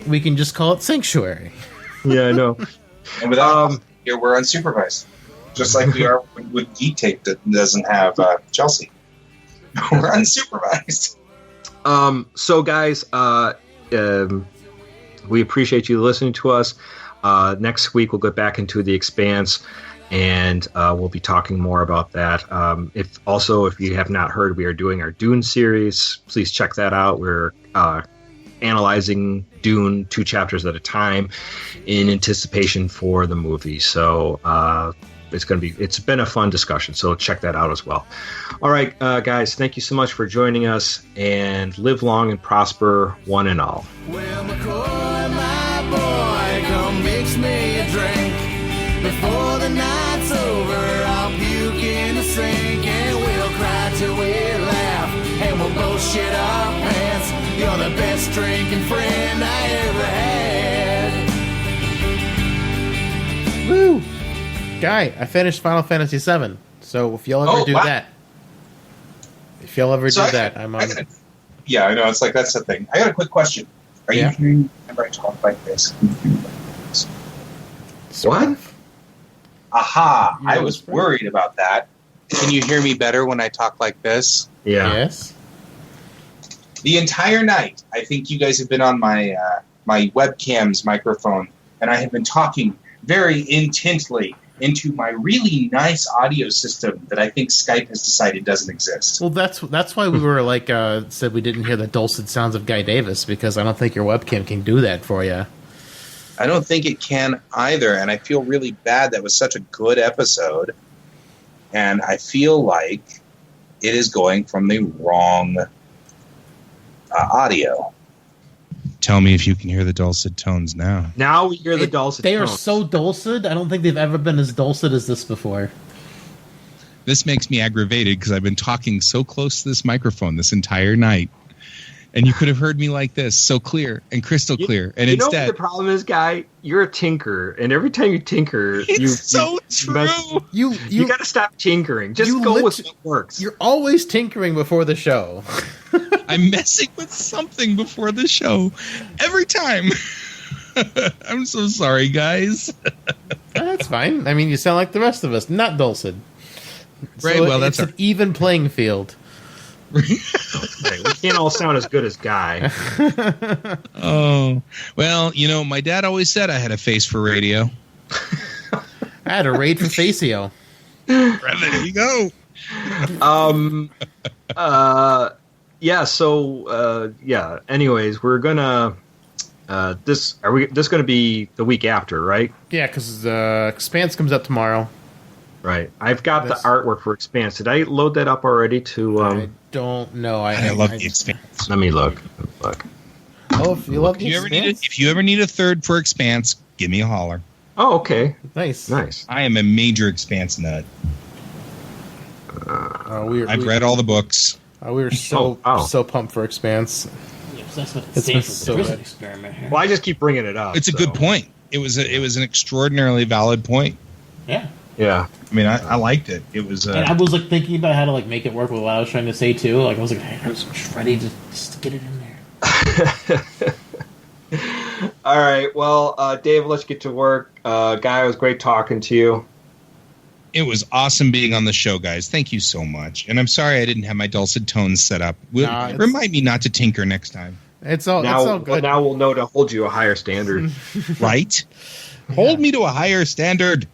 we can just call it Sanctuary. Yeah, I know. And without here, we're unsupervised. Just like we are with Geek-Tape that doesn't have Chelsea. We're unsupervised. So, guys, we appreciate you listening to us. Next week, we'll get back into the Expanse. and we'll be talking more about that. If you have not heard, we are doing our Dune series. Please check that out. We're analyzing Dune 2 chapters at a time in anticipation for the movie. So it's been a fun discussion. So check that out as well. All right, guys, thank you so much for joining us, and live long and prosper, one and all. Well, McCoy, my boy, come mix me a drink. Before the night's over, I'll puke in the sink, and we'll cry till we laugh, and we'll both shit our pants. You're the best drinking friend I ever had. Woo! Guy, I finished Final Fantasy VII, so if y'all ever I'm on. Yeah, I know. It's like, that's the thing. I got a quick question. Are you hearing whenever I talk like this? What? Aha! I was worried about that. Can you hear me better when I talk like this? Yeah. Yes. The entire night, I think you guys have been on my my webcam's microphone, and I have been talking very intently into my really nice audio system that I think Skype has decided doesn't exist. Well, that's why we were like said we didn't hear the dulcet sounds of Guy Davis, because I don't think your webcam can do that for you. I don't think it can either, and I feel really bad. That was such a good episode, and I feel like it is going from the wrong audio. Tell me if you can hear the dulcet tones now. Now we hear the dulcet They tones. are so dulcet. I don't think they've ever been as dulcet as this before. This makes me aggravated because I've been talking so close to this microphone this entire night. And you could have heard me like this, so clear and crystal clear. And you know instead, what the problem is, Guy? You're a tinker, and every time you tinker, true. You got to stop tinkering. Just go with what works. You're always tinkering before the show. I'm messing with something before the show every time. I'm so sorry, guys. That's fine. I mean, you sound like the rest of us, not dulcet. Right. So well, that's an even playing field. Right, we can't all sound as good as Guy. Oh, well, my dad always said I had a face for radio. I had a raid for Facio. There you go. Anyways, we're gonna this gonna be the week after, right? Yeah, because Expanse comes out tomorrow. Right. I've got the artwork for Expanse. Did I load that up already to I don't know. I love the Expanse. Let me look. Oh, if you love the Expanse. If you ever need a third for Expanse, give me a holler. Oh, okay. Nice. I am a major Expanse nut. I've read all the books. We were so pumped for Expanse. It's been so good. Experiment here. Well, I just keep bringing it up. It's a good point. It was an extraordinarily valid point. Yeah. Yeah. I mean, I liked it. It was. And I was thinking about how to make it work with what I was trying to say too. I was I was ready to just get it in there. All right. Well, Dave, let's get to work. Guy, it was great talking to you. It was awesome being on the show, guys. Thank you so much. And I'm sorry I didn't have my dulcet tones set up. Remind me not to tinker next time. It's all good. Now we'll know to hold you a higher standard. Right? Hold me to a higher standard.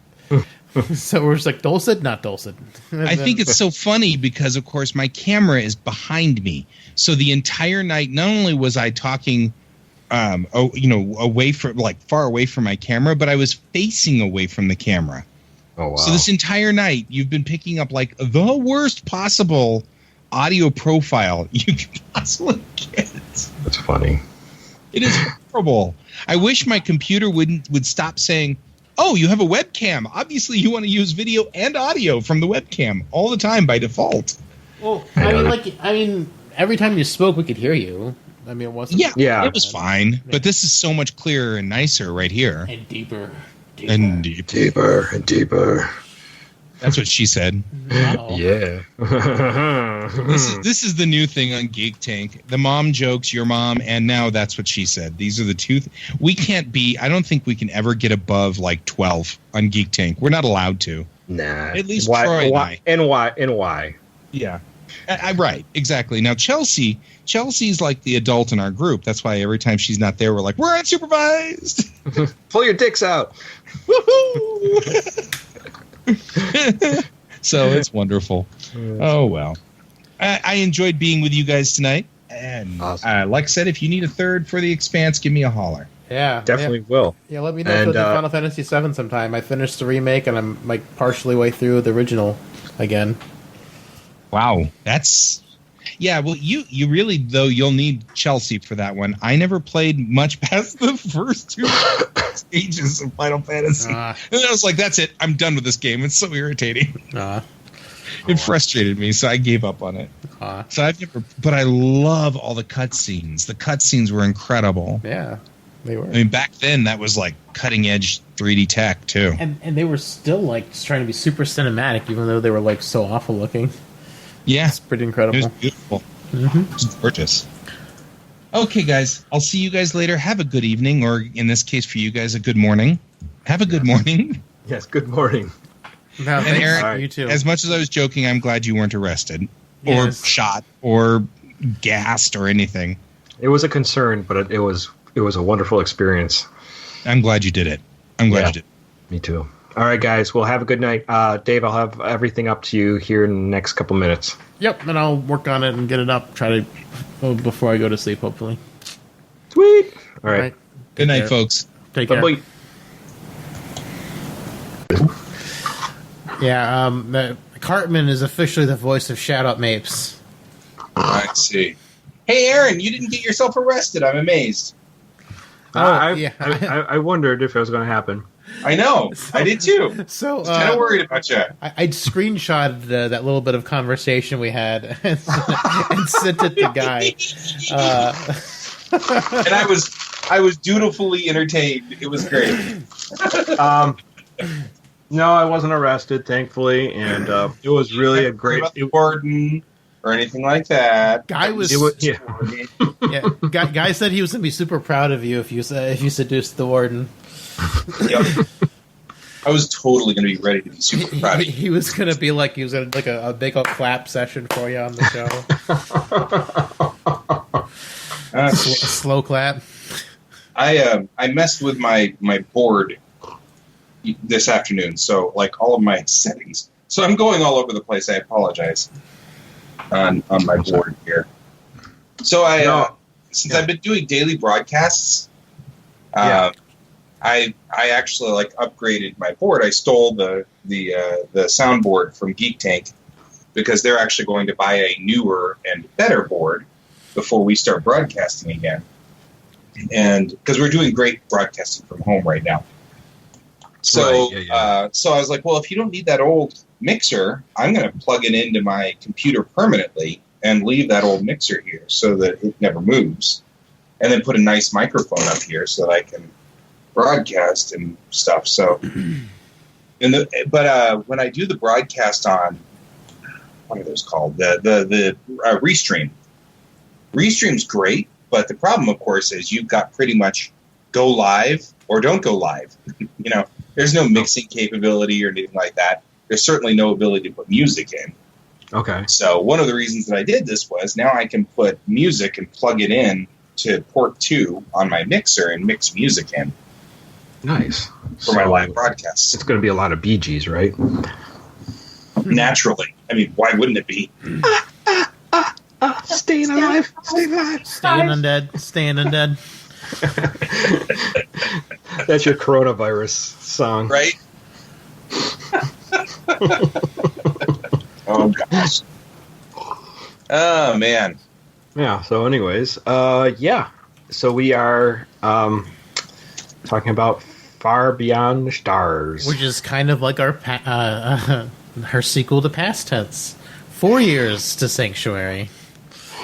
So we're just like, dulcet, not dulcet. I think it's so funny because, of course, my camera is behind me. So the entire night, not only was I talking, away from, far away from my camera, but I was facing away from the camera. Oh, wow. So this entire night, you've been picking up, the worst possible audio profile you could possibly get. That's funny. It is horrible. I wish my computer would stop saying, oh, you have a webcam. Obviously, you want to use video and audio from the webcam all the time by default. Well, I mean, every time you spoke, we could hear you. I mean, it wasn't. Yeah, it was fine. But this is so much clearer and nicer right here. And deeper. And deeper and deeper. That's what she said. Wow. Yeah. This is the new thing on Geek Tank. The mom jokes, your mom, and now that's what she said. These are the two. We can't be. I don't think we can ever get above 12 on Geek Tank. We're not allowed to. Nah. At least Troy and I. And why? Yeah. Right. Exactly. Now Chelsea's like the adult in our group. That's why every time she's not there, we're like, we're unsupervised. Pull your dicks out. Woohoo! So it's wonderful. Oh, well. I enjoyed being with you guys tonight. And Awesome. like I said, if you need a third for the Expanse, give me a holler. Yeah, Definitely will. Yeah, let me know And, if you'll do Final Fantasy VII sometime. I finished the remake, and I'm like partially way through the original again. Wow. That's... Yeah, well, you really, though, you'll need Chelsea for that one. I never played much past the first 2 stages of Final Fantasy. And then I was like, that's it. I'm done with this game. It's so irritating. It frustrated me, so I gave up on it. So I've never... But I love all the cutscenes. The cutscenes were incredible. Yeah, they were. I mean, back then, that was like cutting-edge 3D tech, too. And they were still like just trying to be super cinematic, even though they were like so awful looking. Yeah. It's pretty incredible. It was beautiful. It was gorgeous. Okay, guys. I'll see you guys later. Have a good evening, or in this case for you guys, a good morning. Have a good morning. Yes, good morning. No, And thanks. Aaron, You too. as much as I was joking, I'm glad you weren't arrested or Yes. shot or gassed or anything. It was a concern, but it was a wonderful experience. I'm glad you did it. I'm glad you did it. Me too. All right, guys. Well, have a good night. Dave, I'll have everything up to you here in the next couple minutes. Yep, and I'll work on it and get it up. Try to before I go to sleep, hopefully. Sweet. All right. Good night, care. folks. Take care. Bye-bye. Yeah, Cartman is officially the voice of Shout Out Mapes. I see. Hey, Aaron, you didn't get yourself arrested. I'm amazed. I wondered if it was going to happen. I know. I did too. So I was kind of worried about you. I'd screenshotted that little bit of conversation we had and sent it to Guy. And I was dutifully entertained. It was great. No, I wasn't arrested, thankfully, and it was really a great. About the warden or anything like that. Guy was, yeah. Guy said he was going to be super proud of you if you seduced the warden. Yep. I was totally going to be ready to be super proud of you. He was going to be like he was going to like a big old clap session for you on the show. Slow clap. I messed with my board this afternoon, so like all of my settings. So I'm going all over the place. I apologize on my board here. So since I've been doing daily broadcasts, I actually like upgraded my board. I stole the soundboard from Geek Tank because they're actually going to buy a newer and better board before we start broadcasting again. And because we're doing great broadcasting from home right now. So so I was like, well, if you don't need that old mixer, I'm going to plug it into my computer permanently and leave that old mixer here so that it never moves. And then put a nice microphone up here so that I can broadcast and stuff. So, but when I do the broadcast on, what are those called? The Restream. Restream's great, but the problem, of course, is you've got pretty much go live or don't go live. You know, there's no mixing capability or anything like that. There's certainly no ability to put music in. Okay. So one of the reasons that I did this was now I can put music and plug it in to port 2 on my mixer and mix music in. Nice. For my live broadcasts. It's going to be a lot of Bee Gees, right? Naturally. I mean, why wouldn't it be? Staying alive. Staying alive. Staying undead. That's your coronavirus song. Right? Oh, gosh. Oh, man. Yeah, so anyways, So we are talking about Far Beyond the Stars. Which is kind of like her sequel to Past Tense. 4 years to Sanctuary.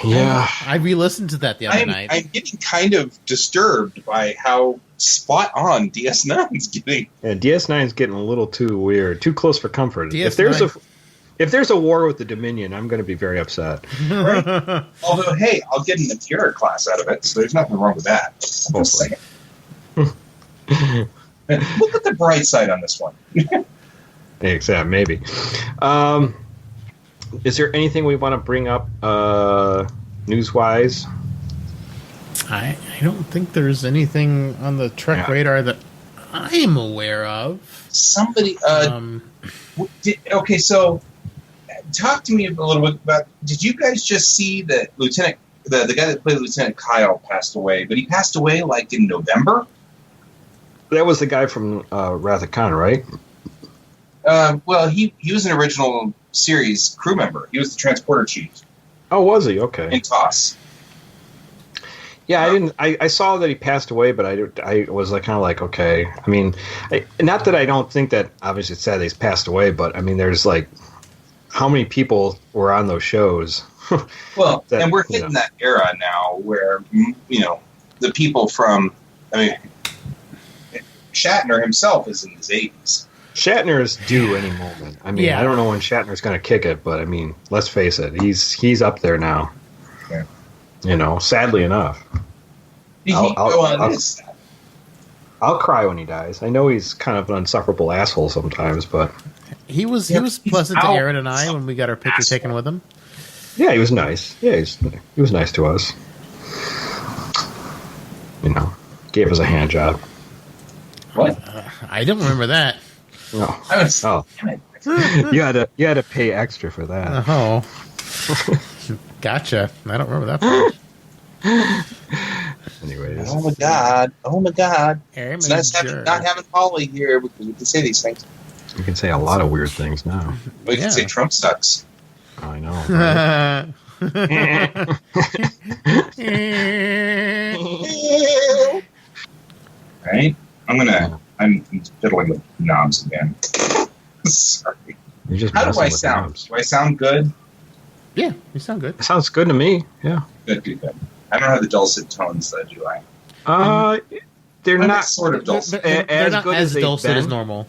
Yeah. I re-listened to that the other night. I'm getting kind of disturbed by how spot on DS9's getting. Yeah, DS9's getting a little too weird, too close for comfort. DS9. If there's a war with the Dominion, I'm going to be very upset. Right? Although, hey, I'll get an Akira class out of it, so there's nothing wrong with that. I'm just saying. Look at the bright side on this one. Exactly, maybe. Is there anything we want to bring up news-wise? I don't think there's anything on the Trek radar that I'm aware of. Somebody, Okay, so talk to me a little bit about. Did you guys just see that Lieutenant, the guy that played Lieutenant Kyle passed away? But he passed away like in November. That was the guy from Wrath of Khan, right? Well, he was an original series crew member. He was the transporter chief. Oh, was he? Okay. In TOS. Yeah, I didn't. I saw that he passed away, but I was like kind of like, okay. I mean, not that I don't think that obviously it's sad that he's passed away, but I mean, there's like how many people were on those shows. Well, and we're hitting that era now where the people from, I mean, Shatner himself is in his 80s. Shatner is due any moment. I mean, I don't know when Shatner's going to kick it, but I mean, let's face it, he's up there now. Yeah. Sadly enough. I'll cry when he dies. I know he's kind of an insufferable asshole sometimes, but he was pleasant to Aaron and I when we got our picture taken with him. Yeah, he was nice. Yeah, he was nice to us. Gave us a hand job. What? I don't remember that. No. You had to pay extra for that. Oh. Gotcha. I don't remember that part. Anyways. Oh my god. It's nice not having Holly here because we can say these things. You can say a lot of weird things now. We can say Trump sucks. I know. Right? I'm fiddling with knobs again. Sorry. How do I sound? Knobs. Do I sound good? Yeah, you sound good. It sounds good to me. Yeah. Good. I don't have the dulcet tones though, do I? They're not sort of dulcet. They're not good as they've dulcet been. as normal.